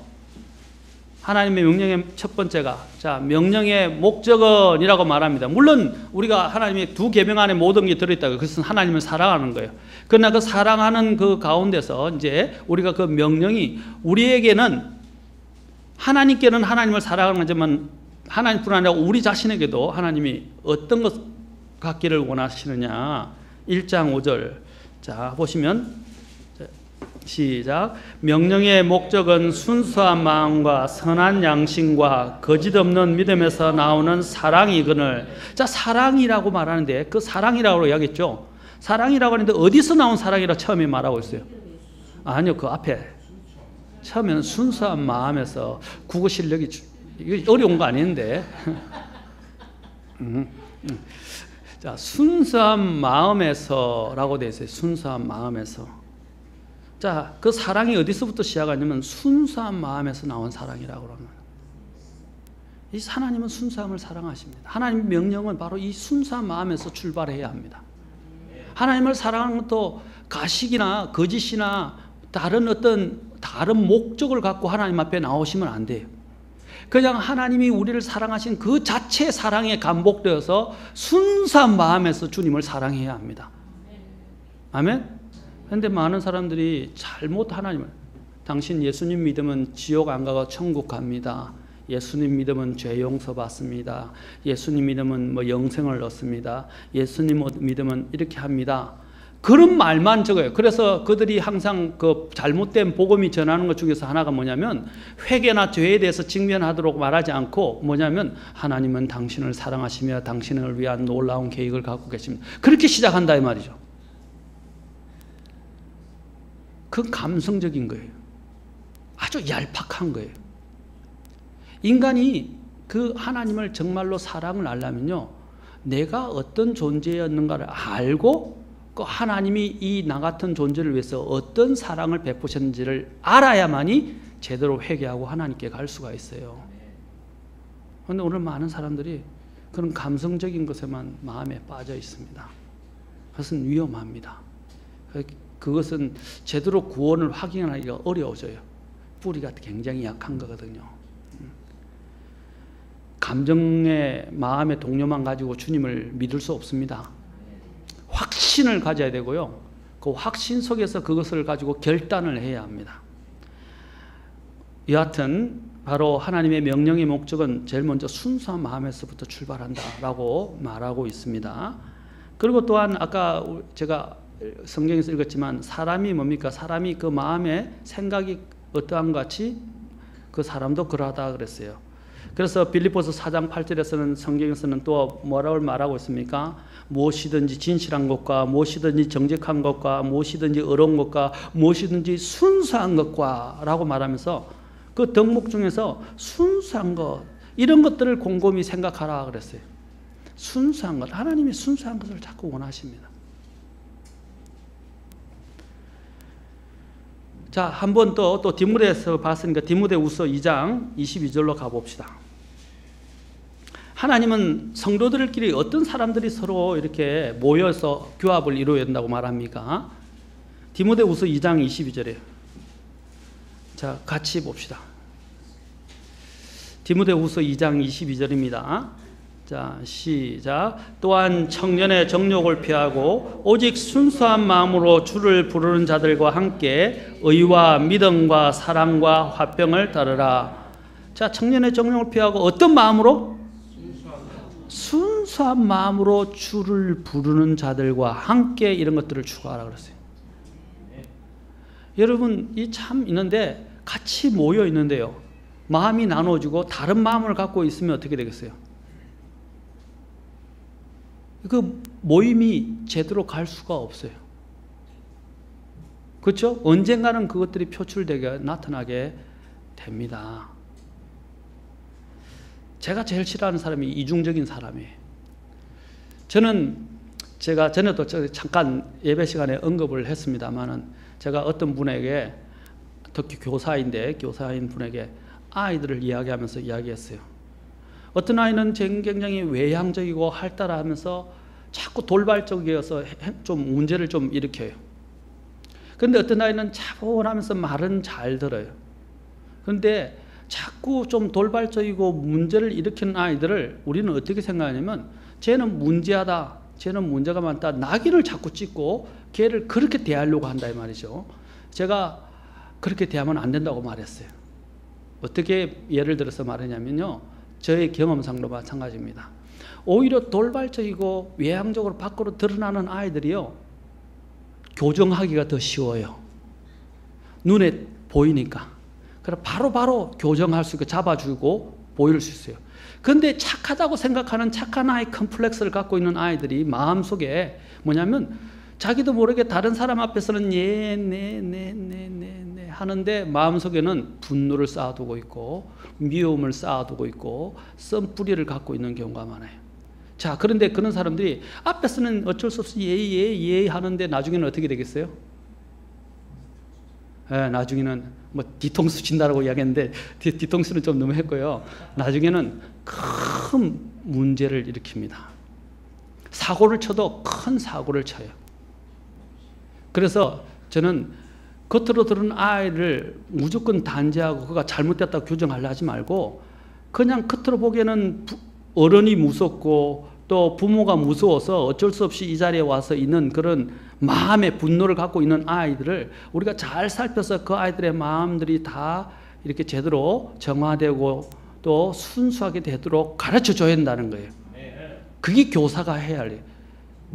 Speaker 1: 하나님의 명령의 첫 번째가, 자, 명령의 목적은이라고 말합니다. 물론 우리가 하나님의 두 계명 안에 모든 게 들어있다고, 그것은 하나님을 사랑하는 거예요. 그러나 그 사랑하는 그 가운데서 이제 우리가 그 명령이 우리에게는, 하나님께는 하나님을 사랑하는 거지만 하나님뿐 아니라 우리 자신에게도 하나님이 어떤 것 갖기를 원하시느냐. 1장 5절. 자, 보시면 시작. 명령의 목적은 순수한 마음과 선한 양심과 거짓 없는 믿음에서 나오는 사랑이거늘. 자, 사랑이라고 말하는데 그 사랑이라고 이야기했죠. 사랑이라고 하는데 어디서 나온 사랑이라고 처음에 말하고 있어요? 아니요, 그 앞에 처음에는 순수한 마음에서, 국어 실력이 이거 어려운 거 아닌데. 자, 순수한 마음에서라고 되어 있어요. 순수한 마음에서. 자, 그 사랑이 어디서부터 시작하냐면 순수한 마음에서 나온 사랑이라고 합니다. 이 하나님은 순수함을 사랑하십니다. 하나님의 명령은 바로 이 순수한 마음에서 출발해야 합니다. 하나님을 사랑하는 것도 가식이나 거짓이나 다른 목적을 갖고 하나님 앞에 나오시면 안 돼요. 그냥 하나님이 우리를 사랑하신 그 자체 사랑에 감복되어서 순수한 마음에서 주님을 사랑해야 합니다. 아멘? 그런데 많은 사람들이 잘못 하나님을, 당신 예수님 믿으면 지옥 안 가고 천국 갑니다. 예수님 믿으면 죄 용서 받습니다. 예수님 믿으면 뭐 영생을 얻습니다. 예수님 믿으면 이렇게 합니다. 그런 말만 적어요. 그래서 그들이 항상 그 잘못된 복음이 전하는 것 중에서 하나가 뭐냐면 회개나 죄에 대해서 직면하도록 말하지 않고 뭐냐면 하나님은 당신을 사랑하시며 당신을 위한 놀라운 계획을 갖고 계십니다. 그렇게 시작한다 이 말이죠. 그 감성적인 거예요. 아주 얄팍한 거예요. 인간이 그 하나님을 정말로 사랑을 하려면요, 내가 어떤 존재였는가를 알고 그 하나님이 이 나 같은 존재를 위해서 어떤 사랑을 베푸셨는지를 알아야만이 제대로 회개하고 하나님께 갈 수가 있어요. 그런데 오늘 많은 사람들이 그런 감성적인 것에만 마음에 빠져 있습니다. 그것은 위험합니다. 그것은 제대로 구원을 확인하기가 어려워져요. 뿌리가 굉장히 약한 거거든요. 감정의 마음의 동료만 가지고 주님을 믿을 수 없습니다. 확신을 가져야 되고요. 그 확신 속에서 그것을 가지고 결단을 해야 합니다. 여하튼 바로 하나님의 명령의 목적은 제일 먼저 순수한 마음에서부터 출발한다라고 말하고 있습니다. 그리고 또한 아까 제가 성경에서 읽었지만 사람이 뭡니까? 사람이 그 마음의 생각이 어떠한 것 같이 그 사람도 그러하다 그랬어요. 그래서 빌립보서 4장 8절에서는 성경에서는 또 뭐라고 말하고 있습니까? 무엇이든지 진실한 것과 무엇이든지 정직한 것과 무엇이든지 의로운 것과 무엇이든지 순수한 것과 라고 말하면서 그 덕목 중에서 순수한 것 이런 것들을 곰곰이 생각하라 그랬어요. 순수한 것, 하나님이 순수한 것을 자꾸 원하십니다. 자, 한 번 또 디모데에서 봤으니까 디모데후서 2장 22절로 가봅시다. 하나님은 성도들끼리 어떤 사람들이 서로 이렇게 모여서 교합을 이루어야 된다고 말합니까? 디모데후서 2장 22절이에요. 자, 같이 봅시다. 디모데후서 2장 22절입니다. 자, 시작. 또한 청년의 정욕을 피하고 오직 순수한 마음으로 주를 부르는 자들과 함께 의와 믿음과 사랑과 화평을 따르라. 자, 청년의 정욕을 피하고 어떤 마음으로? 순수한 마음으로 주를 부르는 자들과 함께 이런 것들을 추구하라 그랬어요. 여러분, 이 참 있는데 같이 모여 있는데요. 마음이 나눠지고 다른 마음을 갖고 있으면 어떻게 되겠어요? 그 모임이 제대로 갈 수가 없어요. 그렇죠? 언젠가는 그것들이 표출되게 나타나게 됩니다. 제가 제일 싫어하는 사람이 이중적인 사람이에요. 제가 전에도 잠깐 예배 시간에 언급을 했습니다만은 제가 어떤 분에게 특히 교사인 분에게 아이들을 이야기하면서 이야기했어요. 어떤 아이는 굉장히 외향적이고 활달하면서 자꾸 돌발적이어서 좀 문제를 좀 일으켜요. 그런데 어떤 아이는 차분하면서 말은 잘 들어요. 그런데 자꾸 좀 돌발적이고 문제를 일으키는 아이들을 우리는 어떻게 생각하냐면 쟤는 문제하다, 쟤는 문제가 많다, 낙인을 자꾸 찍고 걔를 그렇게 대하려고 한다 이 말이죠. 제가 그렇게 대하면 안 된다고 말했어요. 어떻게 예를 들어서 말하냐면요, 저의 경험상도 마찬가지입니다. 오히려 돌발적이고 외향적으로 밖으로 드러나는 아이들이요, 교정하기가 더 쉬워요. 눈에 보이니까. 그래서 바로 교정할 수 있고 잡아주고 보일 수 있어요. 그런데 착하다고 생각하는 착한 아이 컴플렉스를 갖고 있는 아이들이 마음속에 뭐냐면 자기도 모르게 다른 사람 앞에서는 네 하는데 마음속에는 분노를 쌓아두고 있고 미움을 쌓아두고 있고 썸뿌리를 갖고 있는 경우가 많아요. 자, 그런데 그런 사람들이 앞에서는 어쩔 수 없이 예 하는데 나중에는 어떻게 되겠어요? 나중에는 뭐 뒤통수 친다라고 이야기했는데 뒤통수는 좀 너무 했고요. 나중에는 큰 문제를 일으킵니다. 사고를 쳐도 큰 사고를 쳐요. 그래서 저는 겉으로 들은 아이를 무조건 단죄하고 그가 잘못됐다고 규정하려 하지 말고 그냥 겉으로 보기에는 어른이 무섭고 또 부모가 무서워서 어쩔 수 없이 이 자리에 와서 있는 그런 마음의 분노를 갖고 있는 아이들을 우리가 잘 살펴서 그 아이들의 마음들이 다 이렇게 제대로 정화되고 또 순수하게 되도록 가르쳐 줘야 한다는 거예요. 그게 교사가 해야 할 일이에요.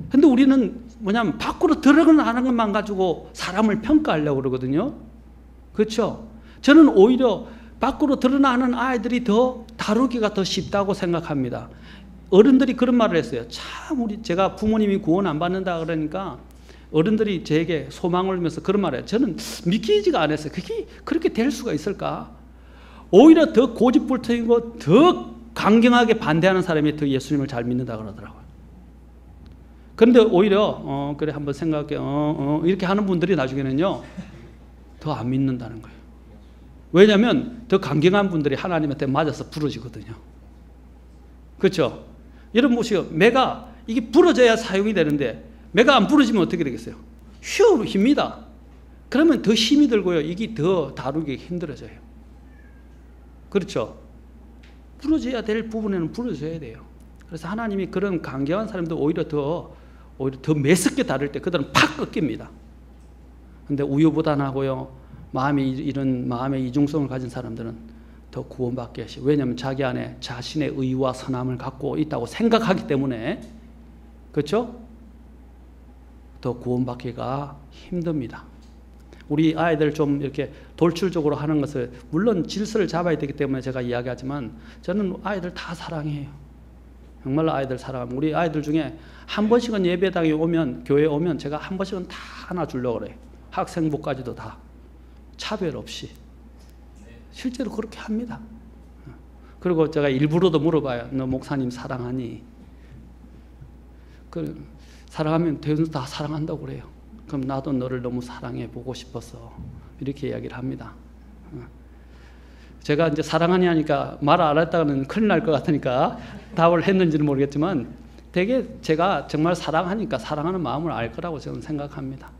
Speaker 1: 근데 우리는 뭐냐면 밖으로 드러나는 것만 가지고 사람을 평가하려고 그러거든요. 그렇죠? 저는 오히려 밖으로 드러나는 아이들이 더 다루기가 더 쉽다고 생각합니다. 어른들이 그런 말을 했어요. 참 제가 부모님이 구원 안 받는다 그러니까 어른들이 저에게 소망을 주면서 그런 말을 해요. 저는 믿기지가 않았어요. 그게 그렇게 될 수가 있을까? 오히려 더 고집불통이고 더 강경하게 반대하는 사람이 더 예수님을 잘 믿는다 그러더라고요. 그런데 오히려 그래 한번 생각해 이렇게 하는 분들이 나중에는요 더 안 믿는다는 거예요. 왜냐하면 더 강경한 분들이 하나님한테 맞아서 부러지거든요. 그렇죠? 여러분 보시오. 매가 이게 부러져야 사용이 되는데 매가 안 부러지면 어떻게 되겠어요? 휘어로 힙니다. 그러면 더 힘이 들고요. 이게 더 다루기 힘들어져요. 그렇죠? 부러져야 될 부분에는 부러져야 돼요. 그래서 하나님이 그런 강경한 사람들 오히려 더 매섭게 다룰 때 그들은 팍 꺾입니다. 근데 우유부단하고요. 이런 마음의 이중성을 가진 사람들은 더 구원받게 하시고, 왜냐하면 자기 안에 자신의 의와 선함을 갖고 있다고 생각하기 때문에, 그렇죠? 더 구원받기가 힘듭니다. 우리 아이들 좀 이렇게 돌출적으로 하는 것을, 물론 질서를 잡아야 되기 때문에 제가 이야기하지만 저는 아이들 다 사랑해요. 정말로 아이들 사랑합니다. 우리 아이들 중에 한 번씩은 예배당에 오면, 교회에 오면 제가 한 번씩은 다 하나 주려고 그래요. 학생부까지도 다 차별 없이. 실제로 그렇게 합니다. 그리고 제가 일부러도 물어봐요. 너 목사님 사랑하니? 사랑하면 대부분 다 사랑한다고 그래요. 그럼 나도 너를 너무 사랑해 보고 싶어서 이렇게 이야기를 합니다. 제가 이제 사랑하니 하니까 말 안 했다가는 큰일 날 것 같으니까 답을 했는지는 모르겠지만 되게 제가 정말 사랑하니까 사랑하는 마음을 알 거라고 저는 생각합니다.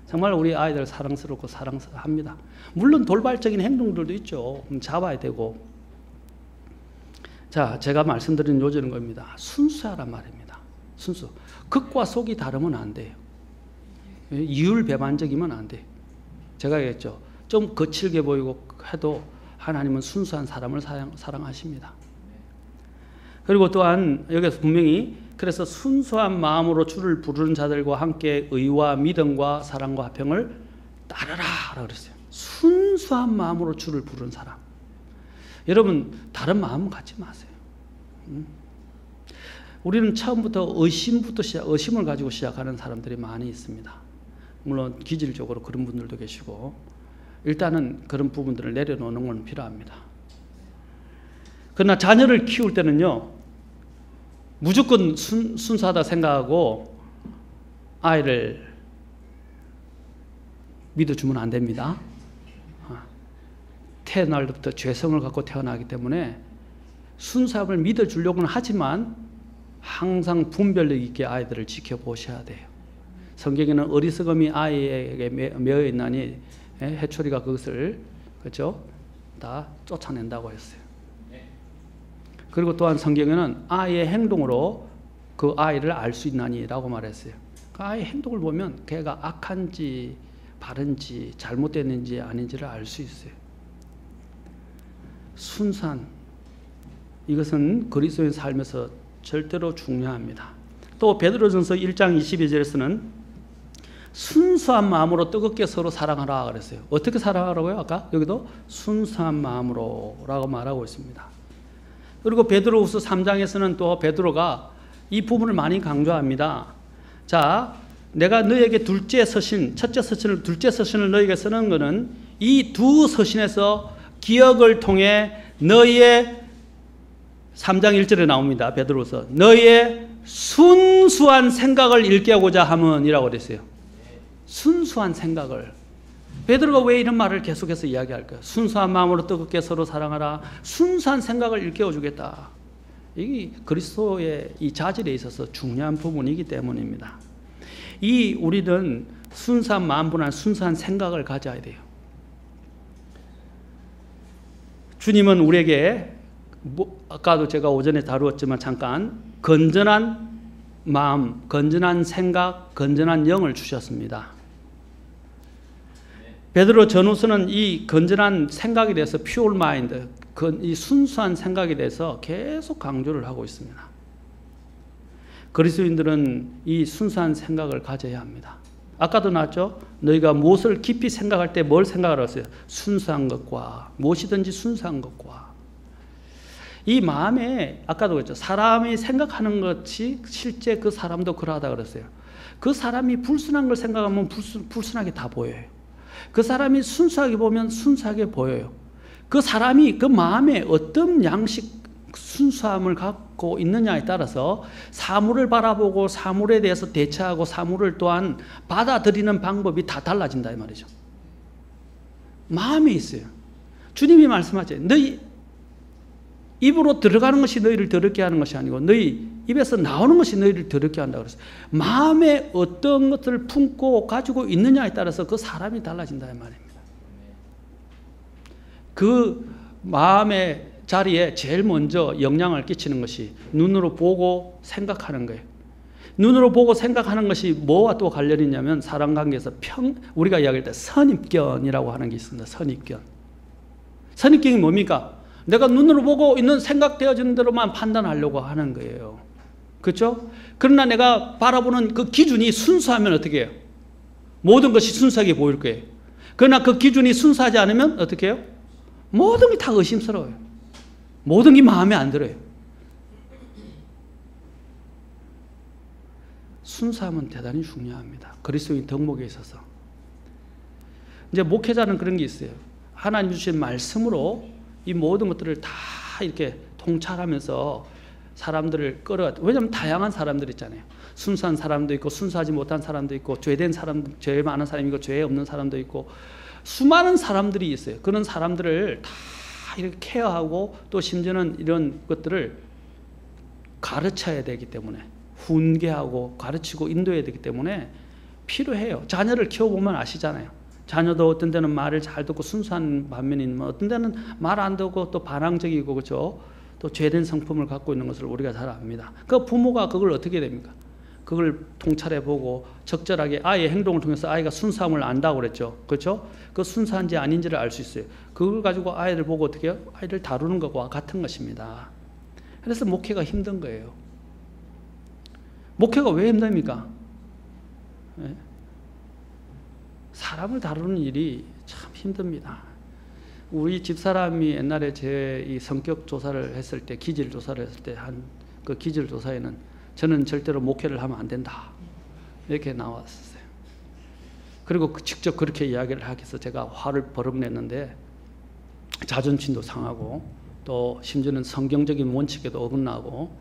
Speaker 1: 정말 우리 아이들 사랑스럽고 사랑합니다. 물론 돌발적인 행동들도 있죠. 잡아야 되고. 자, 제가 말씀드린 요지는 겁니다. 순수하란 말입니다. 순수. 극과 속이 다르면 안 돼요. 이율배반적이면 안 돼요. 제가 얘기했죠. 좀 거칠게 보이고 해도 하나님은 순수한 사람을 사랑하십니다. 그리고 또한 여기서 분명히 그래서 순수한 마음으로 주를 부르는 자들과 함께 의와 믿음과 사랑과 화평을 따르라 라고 그랬어요. 순수한 마음으로 주를 부르는 사람. 여러분 다른 마음 갖지 마세요. 우리는 처음부터 의심을 가지고 시작하는 사람들이 많이 있습니다. 물론 기질적으로 그런 분들도 계시고 일단은 그런 부분들을 내려놓는 건 필요합니다. 그러나 자녀를 키울 때는요 무조건 순수하다 생각하고 아이를 믿어주면 안 됩니다. 태어날 때부터 죄성을 갖고 태어나기 때문에 순수함을 믿어주려고는 하지만 항상 분별력 있게 아이들을 지켜보셔야 돼요. 성경에는 어리석음이 아이에게 매어 있나니 해초리가 그것을 그렇죠? 다 쫓아낸다고 했어요. 그리고 또한 성경에는 아이의 행동으로 그 아이를 알 수 있나니라고 말했어요. 그 아이의 행동을 보면 걔가 악한지 바른지 잘못됐는지 아닌지를 알 수 있어요. 순수한 이것은 그리스도인 삶에서 절대로 중요합니다. 또 베드로전서 1장 22절에서는 순수한 마음으로 뜨겁게 서로 사랑하라 그랬어요. 어떻게 사랑하라고요? 아까 여기도 순수한 마음으로 라고 말하고 있습니다. 그리고 베드로후서 3장에서는 또 베드로가 이 부분을 많이 강조합니다. 자, 내가 너에게 첫째 서신을 너에게 쓰는 것은 이 두 서신에서 기억을 통해 너희의 3장 1절에 나옵니다. 베드로후서 너희의 순수한 생각을 일깨우고자 함은이라고 그랬어요. 순수한 생각을. 베드로가 왜 이런 말을 계속해서 이야기할까요? 순수한 마음으로 뜨겁게 서로 사랑하라. 순수한 생각을 일깨워주겠다. 이게 그리스도의 이 자질에 있어서 중요한 부분이기 때문입니다. 우리는 순수한 마음보다는 순수한 생각을 가져야 돼요. 주님은 우리에게 아까도 제가 오전에 다루었지만 잠깐 건전한 마음, 건전한 생각, 건전한 영을 주셨습니다. 베드로 전후서는 이 건전한 생각에 대해서 pure mind, 이 순수한 생각에 대해서 계속 강조를 하고 있습니다. 그리스도인들은 이 순수한 생각을 가져야 합니다. 아까도 나왔죠? 너희가 무엇을 깊이 생각할 때 뭘 생각을 했어요? 순수한 것과, 무엇이든지 순수한 것과. 이 마음에 아까도 그랬죠. 사람이 생각하는 것이 실제 그 사람도 그러하다 그랬어요. 그 사람이 불순한 걸 생각하면 불순하게 다 보여요. 그 사람이 순수하게 보면 순수하게 보여요. 그 사람이 그 마음에 어떤 양식 순수함을 갖고 있느냐에 따라서 사물을 바라보고 사물에 대해서 대처하고 사물을 또한 받아들이는 방법이 다 달라진다 이 말이죠. 마음에 있어요. 주님이 말씀하죠. 너희 입으로 들어가는 것이 너희를 더럽게 하는 것이 아니고 너희 입에서 나오는 것이 너희를 더럽게 한다고 그랬어요. 마음에 어떤 것을 품고 가지고 있느냐에 따라서 그 사람이 달라진다 이 말입니다. 그 마음의 자리에 제일 먼저 영향을 끼치는 것이 눈으로 보고 생각하는 거예요. 눈으로 보고 생각하는 것이 뭐와 또 관련이 있냐면 사람관계에서 우리가 이야기할 때 선입견이라고 하는 게 있습니다. 선입견. 선입견이 뭡니까? 내가 눈으로 보고 있는 생각되어지는 대로만 판단하려고 하는 거예요. 그렇죠? 그러나 내가 바라보는 그 기준이 순수하면 어떻게 해요? 모든 것이 순수하게 보일 거예요. 그러나 그 기준이 순수하지 않으면 어떻게 해요? 모든 게 다 의심스러워요. 모든 게 마음에 안 들어요. 순수함은 대단히 중요합니다. 그리스도인 덕목에 있어서. 이제 목회자는 그런 게 있어요. 하나님 주신 말씀으로 이 모든 것들을 다 이렇게 통찰하면서 사람들을 끌어가. 왜냐하면 다양한 사람들 있잖아요. 순수한 사람도 있고 순수하지 못한 사람도 있고 죄된 사람, 죄 많은 사람이 있고 죄 없는 사람도 있고 수많은 사람들이 있어요. 그런 사람들을 다 이렇게 케어하고 또 심지어는 이런 것들을 가르쳐야 되기 때문에 훈계하고 가르치고 인도해야 되기 때문에 필요해요. 자녀를 키워보면 아시잖아요. 자녀도 어떤 데는 말을 잘 듣고 순수한 반면이 있는 어떤 데는 말 안 듣고 또 반항적이고 그렇죠. 또 죄된 성품을 갖고 있는 것을 우리가 잘 압니다. 그 부모가 그걸 어떻게 해야 됩니까? 그걸 통찰해보고 적절하게 아이의 행동을 통해서 아이가 순수함을 안다고 그랬죠. 그렇죠? 그 순수한지 아닌지를 알 수 있어요. 그걸 가지고 아이를 보고 어떻게 해요? 아이를 다루는 것과 같은 것입니다. 그래서 목회가 힘든 거예요. 목회가 왜 힘듭니까? 네? 사람을 다루는 일이 참 힘듭니다. 우리 집사람이 옛날에 제 이 성격 조사를 했을 때, 기질 조사를 했을 때 한 그 기질 조사에는 저는 절대로 목회를 하면 안 된다. 이렇게 나왔었어요. 그리고 직접 그렇게 이야기를 하기 위해서 제가 화를 버럭냈는데 자존심도 상하고 또 심지어는 성경적인 원칙에도 어긋나고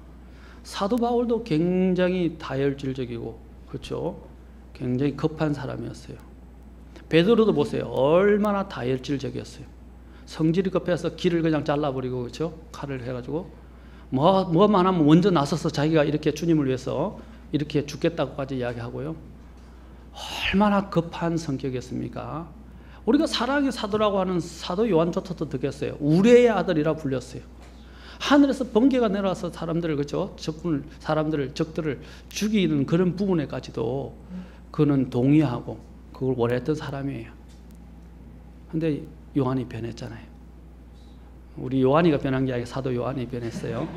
Speaker 1: 사도 바울도 굉장히 다혈질적이고 그렇죠. 굉장히 급한 사람이었어요. 베드로도 보세요. 얼마나 다혈질적이었어요. 성질이 급해서 길을 그냥 잘라버리고 그렇죠. 칼을 해가지고 뭐만 하면 먼저 나서서 자기가 이렇게 주님을 위해서 이렇게 죽겠다고까지 이야기하고요. 얼마나 급한 성격이었습니까? 우리가 사랑의 사도라고 하는 사도 요한조차도 듣겠어요. 우레의 아들이라 불렸어요. 하늘에서 번개가 내려와서 사람들을 그렇죠. 적들을 죽이는 그런 부분에까지도 그는 동의하고 그걸 원했던 사람이에요. 근데 요한이 변했잖아요. 우리 요한이가 변한 게 아니라 사도 요한이 변했어요.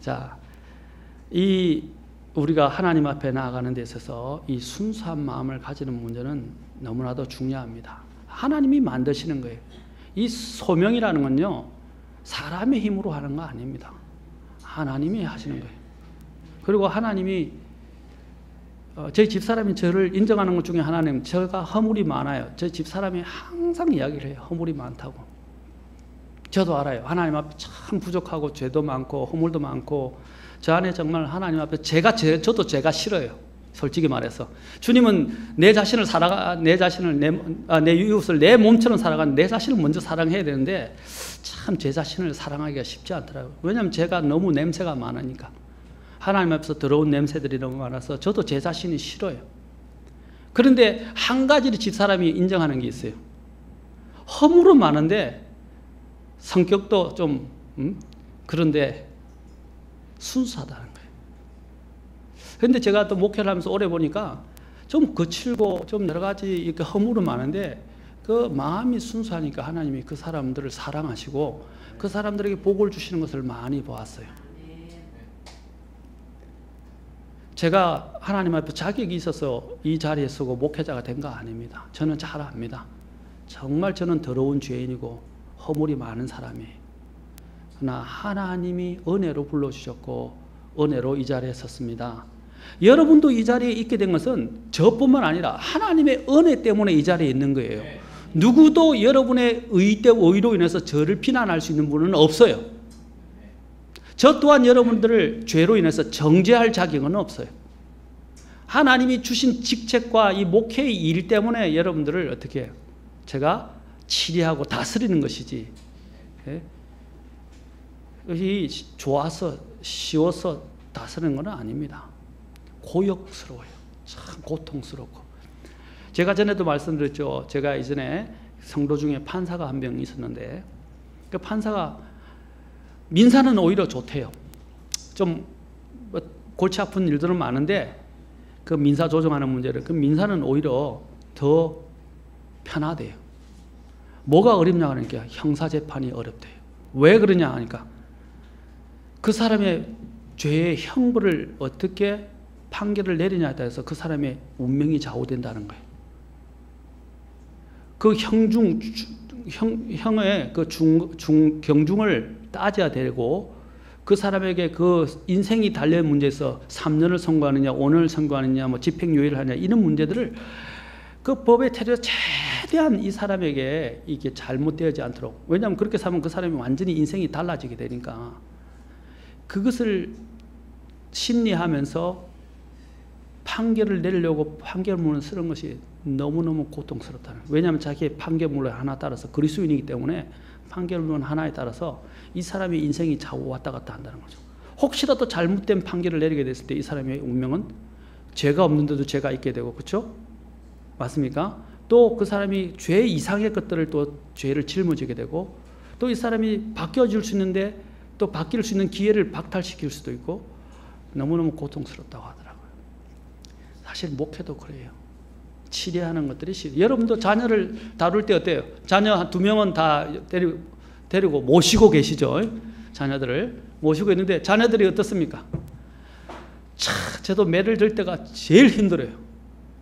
Speaker 1: 자, 우리가 하나님 앞에 나아가는 데 있어서 이 순수한 마음을 가지는 문제는 너무나도 중요합니다. 하나님이 만드시는 거예요. 이 소명이라는 건요, 사람의 힘으로 하는 거 아닙니다. 하나님이 하시는 거예요. 그리고 하나님이 저희 집사람이 저를 인정하는 것 중에 하나는 제가 허물이 많아요. 저희 집사람이 항상 이야기를 해요. 허물이 많다고. 저도 알아요. 하나님 앞에 참 부족하고 죄도 많고 허물도 많고 저 안에 정말 하나님 앞에 저도 제가 싫어요. 솔직히 말해서 주님은 내 이웃을 내 몸처럼 살아가는 내 자신을 먼저 사랑해야 되는데 참 제 자신을 사랑하기가 쉽지 않더라고요. 왜냐하면 제가 너무 냄새가 많으니까. 하나님 앞에서 더러운 냄새들이 너무 많아서 저도 제 자신이 싫어요. 그런데 한 가지를 집사람이 인정하는 게 있어요. 허물은 많은데 성격도 좀 그런데 순수하다는 거예요. 그런데 제가 또 목회를 하면서 오래 보니까 좀 거칠고 좀 여러 가지 이렇게 허물은 많은데 그 마음이 순수하니까 하나님이 그 사람들을 사랑하시고 그 사람들에게 복을 주시는 것을 많이 보았어요. 제가 하나님 앞에 자격이 있어서 이 자리에 서고 목회자가 된 거 아닙니다. 저는 잘 압니다. 정말 저는 더러운 죄인이고 허물이 많은 사람이에요. 그러나 하나님이 은혜로 불러주셨고 은혜로 이 자리에 섰습니다. 여러분도 이 자리에 있게 된 것은 저뿐만 아니라 하나님의 은혜 때문에 이 자리에 있는 거예요. 누구도 여러분의 의로 인해서 저를 비난할 수 있는 분은 없어요. 저 또한 여러분들을 죄로 인해서 정죄할 자격은 없어요. 하나님이 주신 직책과 이 목회의 일 때문에 여러분들을 어떻게 해요? 제가 치리하고 다스리는 것이지. 이것이 좋아서 쉬워서 다스리는 건 아닙니다. 고역스러워요. 참 고통스럽고. 제가 전에도 말씀드렸죠. 제가 이전에 성도 중에 판사가 한 명 있었는데 그 판사가 민사는 오히려 좋대요. 좀 골치 아픈 일들은 많은데 그 민사 조정하는 문제를 그 민사는 오히려 더 편하대요. 뭐가 어렵냐 하니까 형사재판이 어렵대요. 왜 그러냐 하니까 그 사람의 죄의 형벌을 어떻게 판결을 내리냐에 따라서 그 사람의 운명이 좌우된다는 거예요. 그 형의 그 경중을 따져야 되고 그 사람에게 그 인생이 달린 문제에서 3년을 선고하느냐 5년을 선고하느냐 뭐 집행유예를 하느냐 이런 문제들을 그 법의 태도에 최대한 이 사람에게 이게 잘못되지 않도록, 왜냐하면 그렇게 살면 그 사람이 완전히 인생이 달라지게 되니까 그것을 심리하면서 판결을 내리려고 판결문을 쓰는 것이 너무너무 고통스럽다는 거예요. 왜냐하면 자기의 판결문을 하나 따라서 그리스도인이기 때문에 판결문 하나에 따라서 이 사람의 인생이 좌우 왔다 갔다 한다는 거죠. 혹시라도 잘못된 판결을 내리게 됐을 때 이 사람의 운명은 죄가 없는데도 죄가 있게 되고, 그렇죠? 맞습니까? 또 그 사람이 죄 이상의 것들을 또 죄를 짊어지게 되고, 또 이 사람이 바뀌어질 수 있는데 또 바뀔 수 있는 기회를 박탈시킬 수도 있고 너무너무 고통스럽다고 하더라고요. 사실 목회도 그래요. 치료하는 것들이 싫어요. 여러분도 자녀를 다룰 때 어때요? 자녀 2명은 다 데리고 모시고 계시죠? 자녀들을 모시고 있는데 자녀들이 어떻습니까? 저도 매를 들 때가 제일 힘들어요.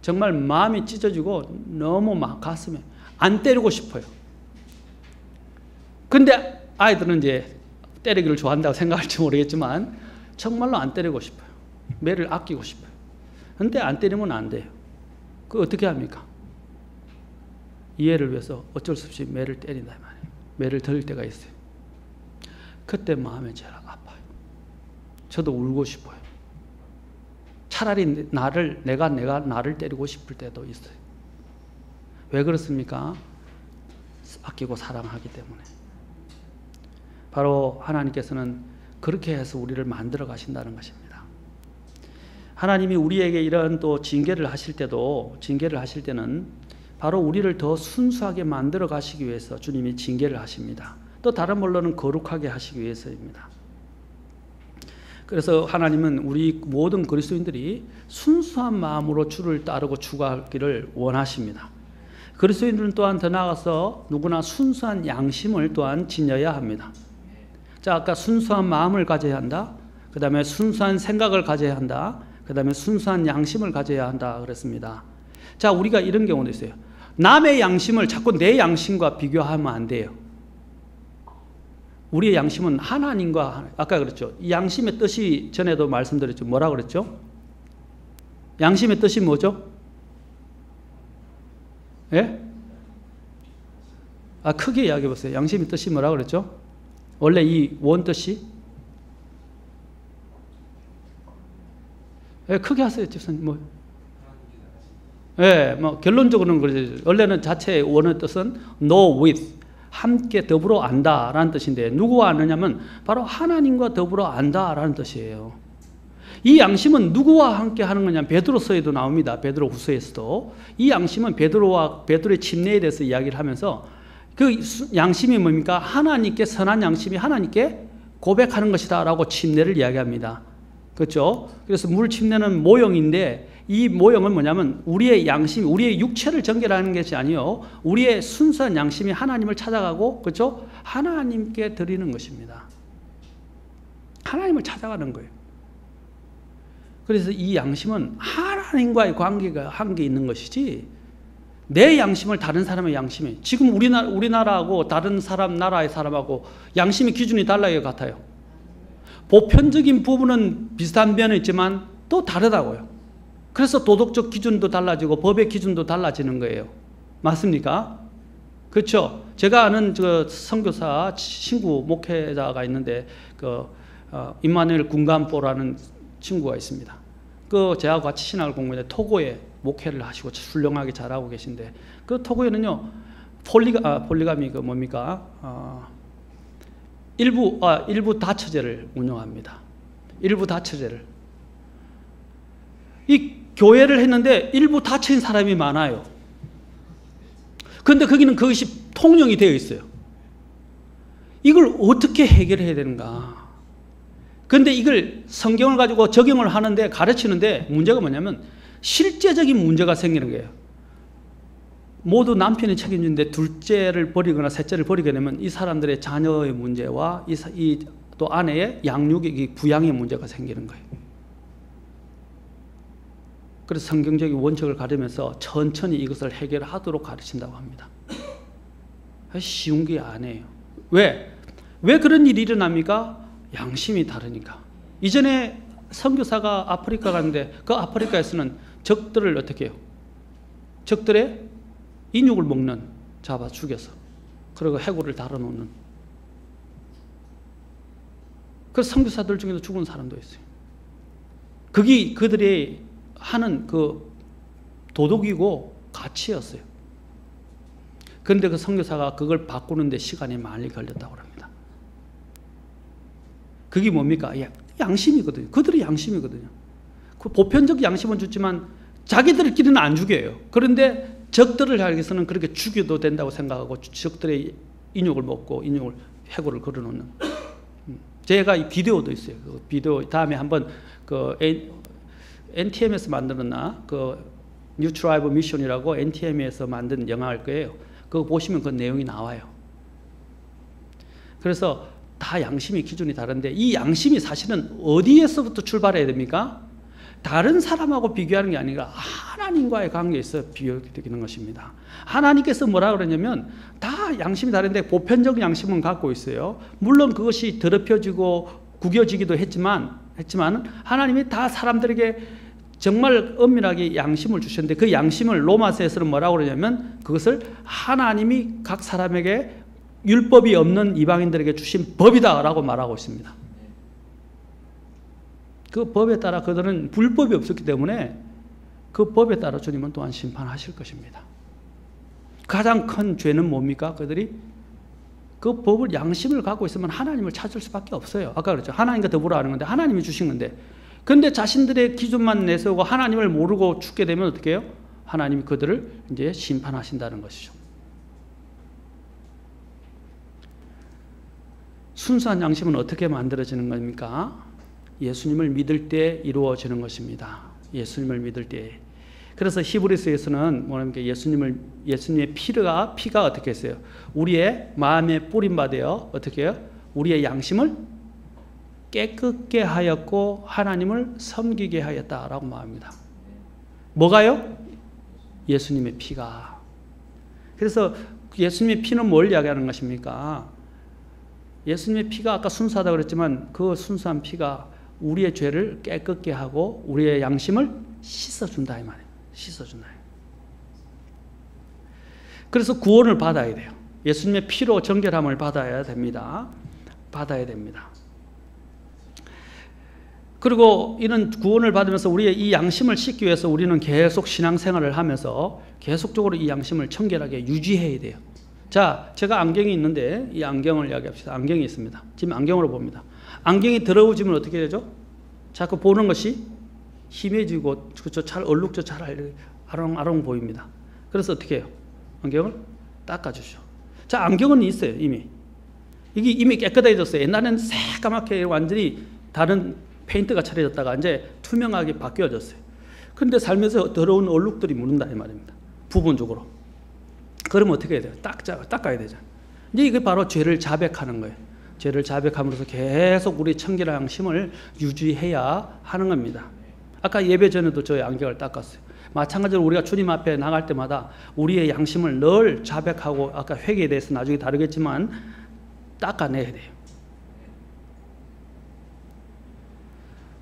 Speaker 1: 정말 마음이 찢어지고 너무 막 가슴에 안 때리고 싶어요. 근데 아이들은 이제 때리기를 좋아한다고 생각할지 모르겠지만 정말로 안 때리고 싶어요. 매를 아끼고 싶어요. 근데 안 때리면 안 돼요. 그 어떻게 합니까? 이해를 위해서 어쩔 수 없이 매를 때린다 말이에요. 매를 들 때가 있어요. 그때 마음이 제일 아파요. 저도 울고 싶어요. 차라리 내가 나를 때리고 싶을 때도 있어요. 왜 그렇습니까? 아끼고 사랑하기 때문에. 바로 하나님께서는 그렇게 해서 우리를 만들어 가신다는 것입니다. 하나님이 우리에게 이런 또 징계를 하실 때는 바로 우리를 더 순수하게 만들어 가시기 위해서 주님이 징계를 하십니다. 또 다른 말로는 거룩하게 하시기 위해서입니다. 그래서 하나님은 우리 모든 그리스도인들이 순수한 마음으로 주를 따르고 추구하기를 원하십니다. 그리스도인들은 또한 더 나아가서 누구나 순수한 양심을 또한 지녀야 합니다. 자, 아까 순수한 마음을 가져야 한다. 그 다음에 순수한 생각을 가져야 한다. 그 다음에 순수한 양심을 가져야 한다 그랬습니다. 자, 우리가 이런 경우도 있어요. 남의 양심을 자꾸 내 양심과 비교하면 안 돼요. 우리의 양심은 하나님과, 아까 그랬죠. 이 양심의 뜻이 전에도 말씀드렸죠. 뭐라고 그랬죠? 양심의 뜻이 뭐죠? 예? 크게 이야기해 보세요. 양심의 뜻이 뭐라고 그랬죠? 원래 이 원뜻이? 예, 크게 하세요, 집사님. 뭐. 예, 뭐, 결론적으로는 그러죠. 원래는 자체의 원의 뜻은 know with, 함께 더불어 안다 라는 뜻인데, 누구와 아느냐면 바로 하나님과 더불어 안다 라는 뜻이에요. 이 양심은 누구와 함께 하는 거냐면 베드로서에도 나옵니다. 베드로 후서에서도. 이 양심은 베드로의 침례에 대해서 이야기를 하면서 그 양심이 뭡니까? 하나님께, 선한 양심이 하나님께 고백하는 것이다 라고 침례를 이야기합니다. 그렇죠? 그래서 물 침례는 모형인데 이 모형은 뭐냐면 우리의 양심, 우리의 육체를 정결하는 것이 아니요, 우리의 순수한 양심이 하나님을 찾아가고, 그렇죠? 하나님께 드리는 것입니다. 하나님을 찾아가는 거예요. 그래서 이 양심은 하나님과의 관계가 한계 있는 것이지 내 양심을 다른 사람의 양심이 지금 우리나라하고 다른 나라의 사람하고 양심의 기준이 달라요, 같아요? 보편적인 부분은 비슷한 면이 있지만 또 다르다고요. 그래서 도덕적 기준도 달라지고 법의 기준도 달라지는 거예요. 맞습니까? 그렇죠? 제가 아는 선교사 친구 목회자가 있는데 임마누엘 군감포라는 친구가 있습니다. 제가 같이 신학을 공부했는데 토고에 목회를 하시고 훌륭하게 잘하고 계신데 그 토고에는요 폴리가미 뭡니까? 일부 다처제를 운영합니다. 일부 다처제를. 이 교회를 했는데 일부 다처인 사람이 많아요. 그런데 거기는 그것이 통용이 되어 있어요. 이걸 어떻게 해결해야 되는가? 그런데 이걸 성경을 가지고 적용을 하는데 가르치는데 문제가 뭐냐면 실제적인 문제가 생기는 거예요. 모두 남편이 책임지는데 둘째를 버리거나 셋째를 버리게 되면 이 사람들의 자녀의 문제와 또 아내의 양육의 부양의 문제가 생기는 거예요. 그래서 성경적인 원칙을 가르면서 천천히 이것을 해결하도록 가르친다고 합니다. 쉬운 게 아니에요. 왜 그런 일이 일어납니까? 양심이 다르니까. 이전에 선교사가 아프리카 갔는데 그 아프리카에서는 적들을 어떻게 해요? 적들의 인육을 잡아 죽여서 그리고 해골을 달아놓는. 그래서 선교사들 중에도 죽은 사람도 있어요. 그게 그들이 하는 도덕이고 가치였어요. 그런데 그 선교사가 그걸 바꾸는데 시간이 많이 걸렸다고 합니다. 그게 뭡니까? 양심이거든요. 그들의 양심이거든요. 그 보편적 양심은 좋지만 자기들끼리는 안 죽여요. 그런데 적들을 향해서는 그렇게 죽여도 된다고 생각하고 적들의 인육을 먹고 해골을 걸어놓는. 제가 이 비디오도 있어요. 그 비디오 다음에 한번 NTM에서 만들었나? 뉴 트라이브 미션이라고 NTM에서 만든 영화일 거예요. 그거 보시면 그 내용이 나와요. 그래서 다 양심의 기준이 다른데 이 양심이 사실은 어디에서부터 출발해야 됩니까? 다른 사람하고 비교하는 게 아니라 하나님과의 관계에서 비교되는 것입니다. 하나님께서 뭐라 그러냐면 다 양심이 다른데 보편적 양심은 갖고 있어요. 물론 그것이 더럽혀지고 구겨지기도 했지만 하나님이 다 사람들에게 정말 엄밀하게 양심을 주셨는데 그 양심을 로마서에서는 뭐라고 그러냐면 그것을 하나님이 각 사람에게 율법이 없는 이방인들에게 주신 법이다라고 말하고 있습니다. 그 법에 따라 그들은 불법이 없었기 때문에 그 법에 따라 주님은 또한 심판하실 것입니다. 가장 큰 죄는 뭡니까? 그들이 그 법을 양심을 갖고 있으면 하나님을 찾을 수밖에 없어요. 아까 그랬죠. 하나님과 더불어 하는 건데 하나님이 주신 건데 그런데 자신들의 기준만 내세우고 하나님을 모르고 죽게 되면 어떻게 해요? 하나님이 그들을 이제 심판하신다는 것이죠. 순수한 양심은 어떻게 만들어지는 겁니까? 예수님을 믿을 때 이루어지는 것입니다. 예수님을 믿을 때. 그래서 히브리서에서는 뭐냐면 예수님의 피가 어떻게 했어요? 우리의 마음에 뿌림받아요. 어떻게 해요? 우리의 양심을 깨끗게 하였고 하나님을 섬기게 하였다라고 말합니다. 뭐가요? 예수님의 피가. 그래서 예수님의 피는 뭘 이야기하는 것입니까? 예수님의 피가 아까 순수하다고 그랬지만 그 순수한 피가 우리의 죄를 깨끗게 하고 우리의 양심을 씻어준다 이 말이에요. 씻어준다. 그래서 구원을 받아야 돼요. 예수님의 피로 정결함을 받아야 됩니다. 받아야 됩니다. 그리고 이런 구원을 받으면서 우리의 이 양심을 씻기 위해서 우리는 계속 신앙생활을 하면서 계속적으로 이 양심을 청결하게 유지해야 돼요. 자, 제가 안경이 있는데 이 안경을 이야기합시다. 안경이 있습니다. 지금 안경으로 봅니다. 안경이 더러워지면 어떻게 되죠? 자꾸 보는 것이 희미해지고 잘 얼룩져 잘 아롱아롱 보입니다. 그래서 어떻게 해요? 안경을 닦아주죠. 자, 안경은 있어요. 이미 깨끗해졌어요. 옛날에는 새까맣게 완전히 다른 페인트가 칠해졌다가 이제 투명하게 바뀌어졌어요. 그런데 살면서 더러운 얼룩들이 묻는다 이 말입니다. 부분적으로. 그러면 어떻게 해야 돼요? 닦아야 되잖아요. 이제 이게 바로 죄를 자백하는 거예요. 죄를 자백함으로써 계속 우리 청결한 양심을 유지해야 하는 겁니다. 아까 예배 전에도 저의 안경을 닦았어요. 마찬가지로 우리가 주님 앞에 나갈 때마다 우리의 양심을 늘 자백하고, 아까 회개에 대해서 나중에 다루겠지만 닦아내야 돼요.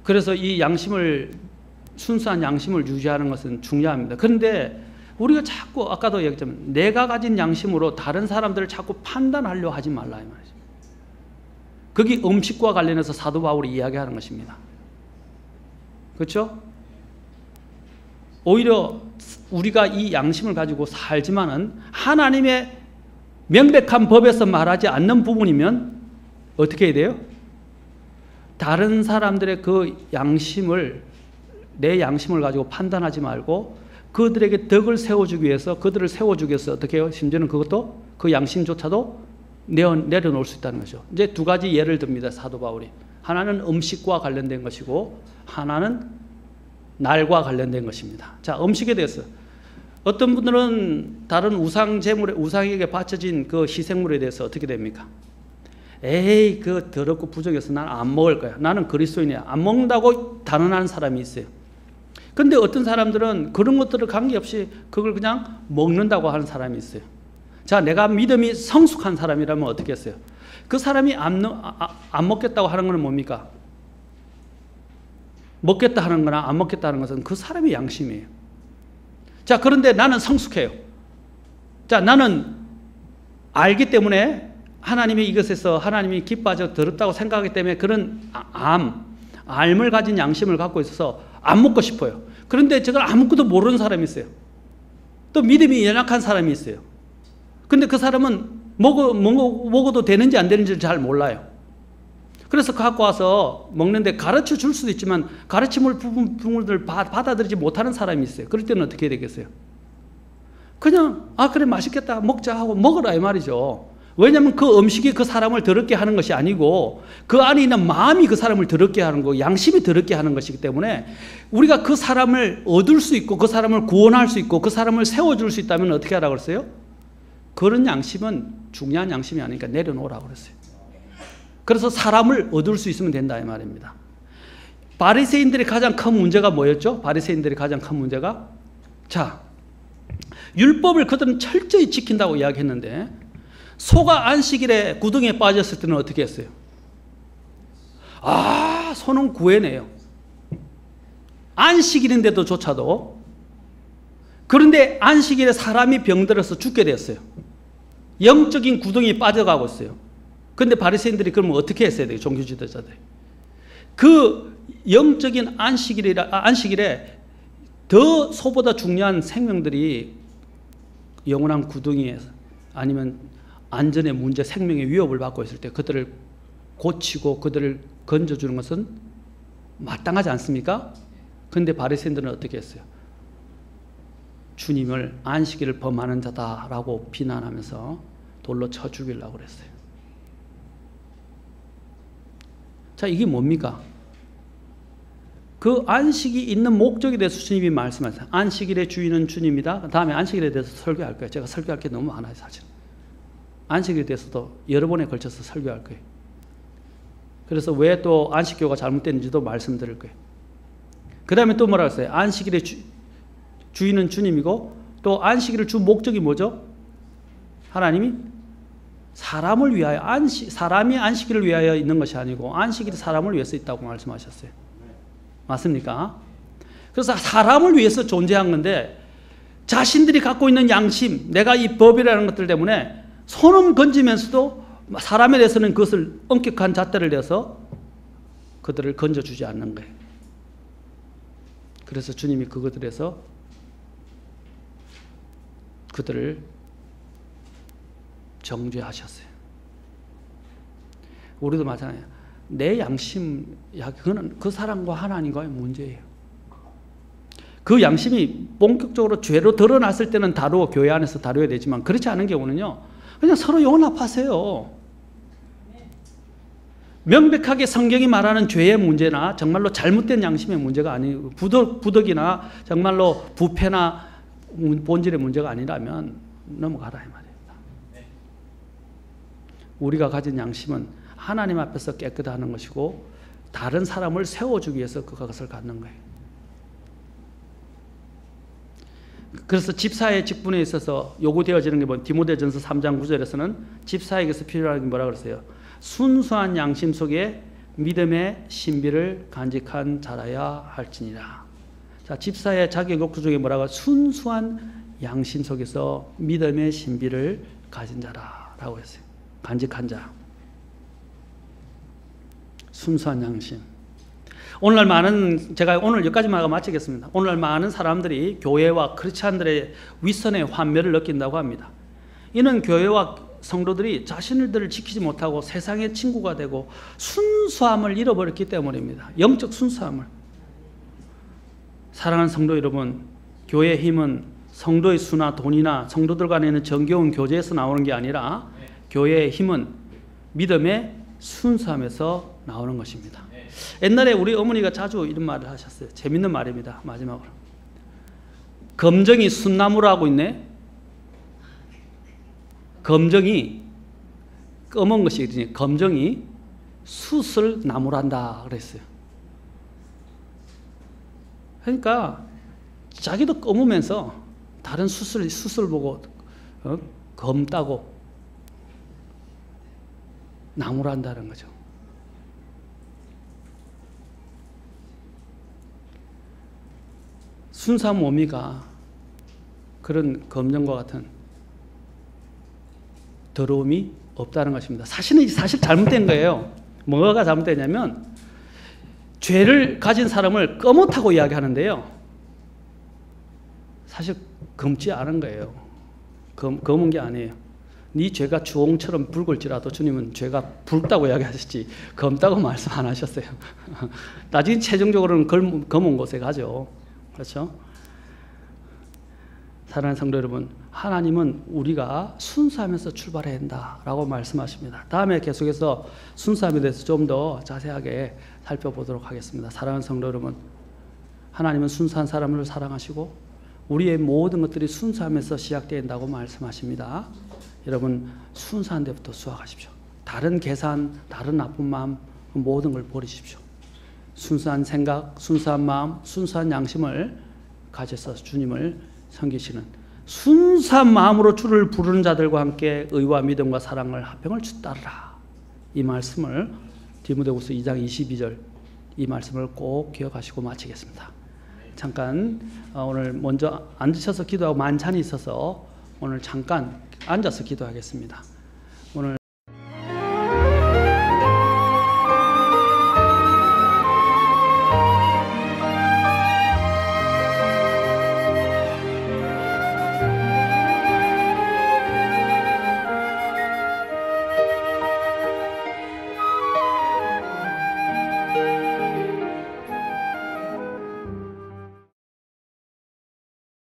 Speaker 1: 그래서 이 양심을, 순수한 양심을 유지하는 것은 중요합니다. 그런데 우리가 자꾸 아까도 얘기했지만 내가 가진 양심으로 다른 사람들을 자꾸 판단하려 하지 말라 이 말이죠. 그게 음식과 관련해서 사도 바울이 이야기하는 것입니다. 그렇죠? 오히려 우리가 이 양심을 가지고 살지만은 하나님의 명백한 법에서 말하지 않는 부분이면 어떻게 해야 돼요? 다른 사람들의 그 양심을, 내 양심을 가지고 판단하지 말고 그들에게 덕을 세워주기 위해서, 그들을 세워주기 위해서 어떻게 해요? 심지어는 그것도, 그 양심조차도 내려놓을 수 있다는 거죠. 이제 두 가지 예를 듭니다, 사도 바울이. 하나는 음식과 관련된 것이고 하나는 날과 관련된 것입니다. 자, 음식에 대해서 어떤 분들은 다른 우상에게 바쳐진 그 희생물에 대해서 어떻게 됩니까? 에이, 그 더럽고 부정해서 나는 안 먹을 거야. 나는 그리스도인이야. 안 먹는다고 단언하는 사람이 있어요. 근데 어떤 사람들은 그런 것들을 관계없이 그걸 그냥 먹는다고 하는 사람이 있어요. 자, 내가 믿음이 성숙한 사람이라면 어떻게 했어요? 그 사람이 안 먹겠다고 하는 건 뭡니까? 먹겠다 하는 거나 안 먹겠다 하는 것은 그 사람의 양심이에요. 자, 그런데 나는 성숙해요. 자, 나는 알기 때문에 하나님이 이것에서 하나님이 기뻐하셔 더럽다고 생각하기 때문에 그런 암을 가진 양심을 갖고 있어서 안 먹고 싶어요. 그런데 저걸 아무것도 모르는 사람이 있어요. 또 믿음이 연약한 사람이 있어요. 근데 그 사람은 먹어도 되는지 안 되는지를 잘 몰라요. 그래서 갖고 와서 먹는데 가르쳐 줄 수도 있지만 가르침을 부분을 받아들이지 못하는 사람이 있어요. 그럴 때는 어떻게 해야 되겠어요? 그냥 그래 맛있겠다 먹자 하고 먹으라 이 말이죠. 왜냐하면 그 음식이 그 사람을 더럽게 하는 것이 아니고 그 안에 있는 마음이 그 사람을 더럽게 하는 거고 양심이 더럽게 하는 것이기 때문에 우리가 그 사람을 얻을 수 있고 그 사람을 구원할 수 있고 그 사람을 세워줄 수 있다면 어떻게 하라고 그랬어요? 그런 양심은 중요한 양심이 아니니까 내려놓으라고 그랬어요. 그래서 사람을 얻을 수 있으면 된다 이 말입니다. 바리새인들의 가장 큰 문제가 뭐였죠? 바리새인들의 가장 큰 문제가, 자, 율법을 그들은 철저히 지킨다고 이야기했는데 소가 안식일에 구덩이에 빠졌을 때는 어떻게 했어요? 소는 구해내요. 안식일인데도 조차도. 그런데 안식일에 사람이 병들어서 죽게 됐어요. 영적인 구덩이에 빠져가고 있어요. 그런데 바리새인들이 그러면 어떻게 했어야 돼요? 종교 지도자들이. 그 영적인 안식일에 더 소보다 중요한 생명들이 영원한 구덩이에서 아니면 안전의 문제, 생명의 위협을 받고 있을 때 그들을 고치고 그들을 건져주는 것은 마땅하지 않습니까? 그런데 바리새인들은 어떻게 했어요? 주님을 안식일을 범하는 자다라고 비난하면서 돌로 쳐 죽이려고 그랬어요. 자, 이게 뭡니까? 그 안식이 있는 목적에 대해서 주님이 말씀하세요. 안식일의 주인은 주님이다. 다음에 안식일에 대해서 설교할 거예요. 제가 설교할 게 너무 많아요, 사실. 안식일에 대해서도 여러 번에 걸쳐서 설교할 거예요. 그래서 왜 또 안식교가 잘못됐는지도 말씀드릴 거예요. 그 다음에 또 뭐라고 했어요? 안식일의 주인은 주님이고 또 안식일을 주 목적이 뭐죠? 하나님이 사람을 위하여 사람이 안식일을 위하여 있는 것이 아니고 안식일이 사람을 위해서 있다고 말씀하셨어요. 맞습니까? 그래서 사람을 위해서 존재한 건데 자신들이 갖고 있는 양심, 내가 이 법이라는 것들 때문에 손은 건지면서도 사람에 대해서는 그것을 엄격한 잣대를 내서 그들을 건져주지 않는 거예요. 그래서 주님이 그것들에서 그들을 정죄하셨어요. 우리도 마찬가지예요. 내 양심, 그거는 그 사람과 하나님과의 문제예요. 그 양심이 본격적으로 죄로 드러났을 때는 교회 안에서 다뤄야 되지만 그렇지 않은 경우는요, 그냥 서로 용납하세요. 명백하게 성경이 말하는 죄의 문제나 정말로 잘못된 양심의 문제가 아니고 부덕이나 정말로 부패나 본질의 문제가 아니라면 넘어가라 이 말입니다. 우리가 가진 양심은 하나님 앞에서 깨끗하는 것이고 다른 사람을 세워주기 위해서 그것을 갖는 거예요. 그래서 집사의 직분에 있어서 요구되어지는 게 디모데전서 3장 9절에서는 집사에게서 필요한 게 뭐라 그랬어요? 순수한 양심 속에 믿음의 신비를 간직한 자라야 할지니라. 자, 집사의 자격 욕구 중에 뭐라고? 순수한 양심 속에서 믿음의 신비를 가진 자라라고 했어요. 간직한 자. 순수한 양심. 오늘날 많은, 제가 오늘 여기까지만 하고 마치겠습니다. 오늘날 많은 사람들이 교회와 크리스찬들의 윗선의 환멸을 느낀다고 합니다. 이는 교회와 성도들이 자신들을 지키지 못하고 세상의 친구가 되고 순수함을 잃어버렸기 때문입니다. 영적 순수함을. 사랑하는 성도 여러분, 교회의 힘은 성도의 수나 돈이나 성도들 간에 있는 정겨운 교제에서 나오는 게 아니라 교회의 힘은 믿음의 순수함에서 나오는 것입니다. 옛날에 우리 어머니가 자주 이런 말을 하셨어요. 재밌는 말입니다. 마지막으로. 검정이 순나무라고 있네. 검정이 검은 것이거든요. 검정이 숯을 나무란다 그랬어요. 그러니까 자기도 검으면서 다른 숯을 보고 검다고 나무란다는 거죠. 순수한 몸이가 그런 검정과 같은 더러움이 없다는 것입니다. 사실 잘못된 거예요. 뭐가 잘못되냐면 죄를 가진 사람을 검었다고 이야기하는데요. 사실 검지 않은 거예요. 검은 게 아니에요. 네 죄가 주홍처럼 붉을지라도 주님은 죄가 붉다고 이야기하셨지 검다고 말씀 안 하셨어요. 나중에 최종적으로는 검은 곳에 가죠. 그렇죠? 사랑하는 성도 여러분, 하나님은 우리가 순수하면서 출발해야 한다라고 말씀하십니다. 다음에 계속해서 순수함에 대해서 좀 더 자세하게 살펴보도록 하겠습니다. 사랑하는 성도 여러분, 하나님은 순수한 사람을 사랑하시고 우리의 모든 것들이 순수함에서 시작된다고 말씀하십니다. 여러분, 순수한 데부터 수확하십시오. 다른 계산, 다른 나쁜 마음 모든 걸 버리십시오. 순수한 생각, 순수한 마음, 순수한 양심을 가져서 주님을 섬기시는 순수한 마음으로 주를 부르는 자들과 함께 의와 믿음과 사랑을 합병을 따르라. 이 말씀을 디모데후서 2장 22절 이 말씀을 꼭 기억하시고 마치겠습니다. 잠깐 오늘 먼저 앉으셔서 기도하고 만찬이 있어서 오늘 잠깐 앉아서 기도하겠습니다. 오늘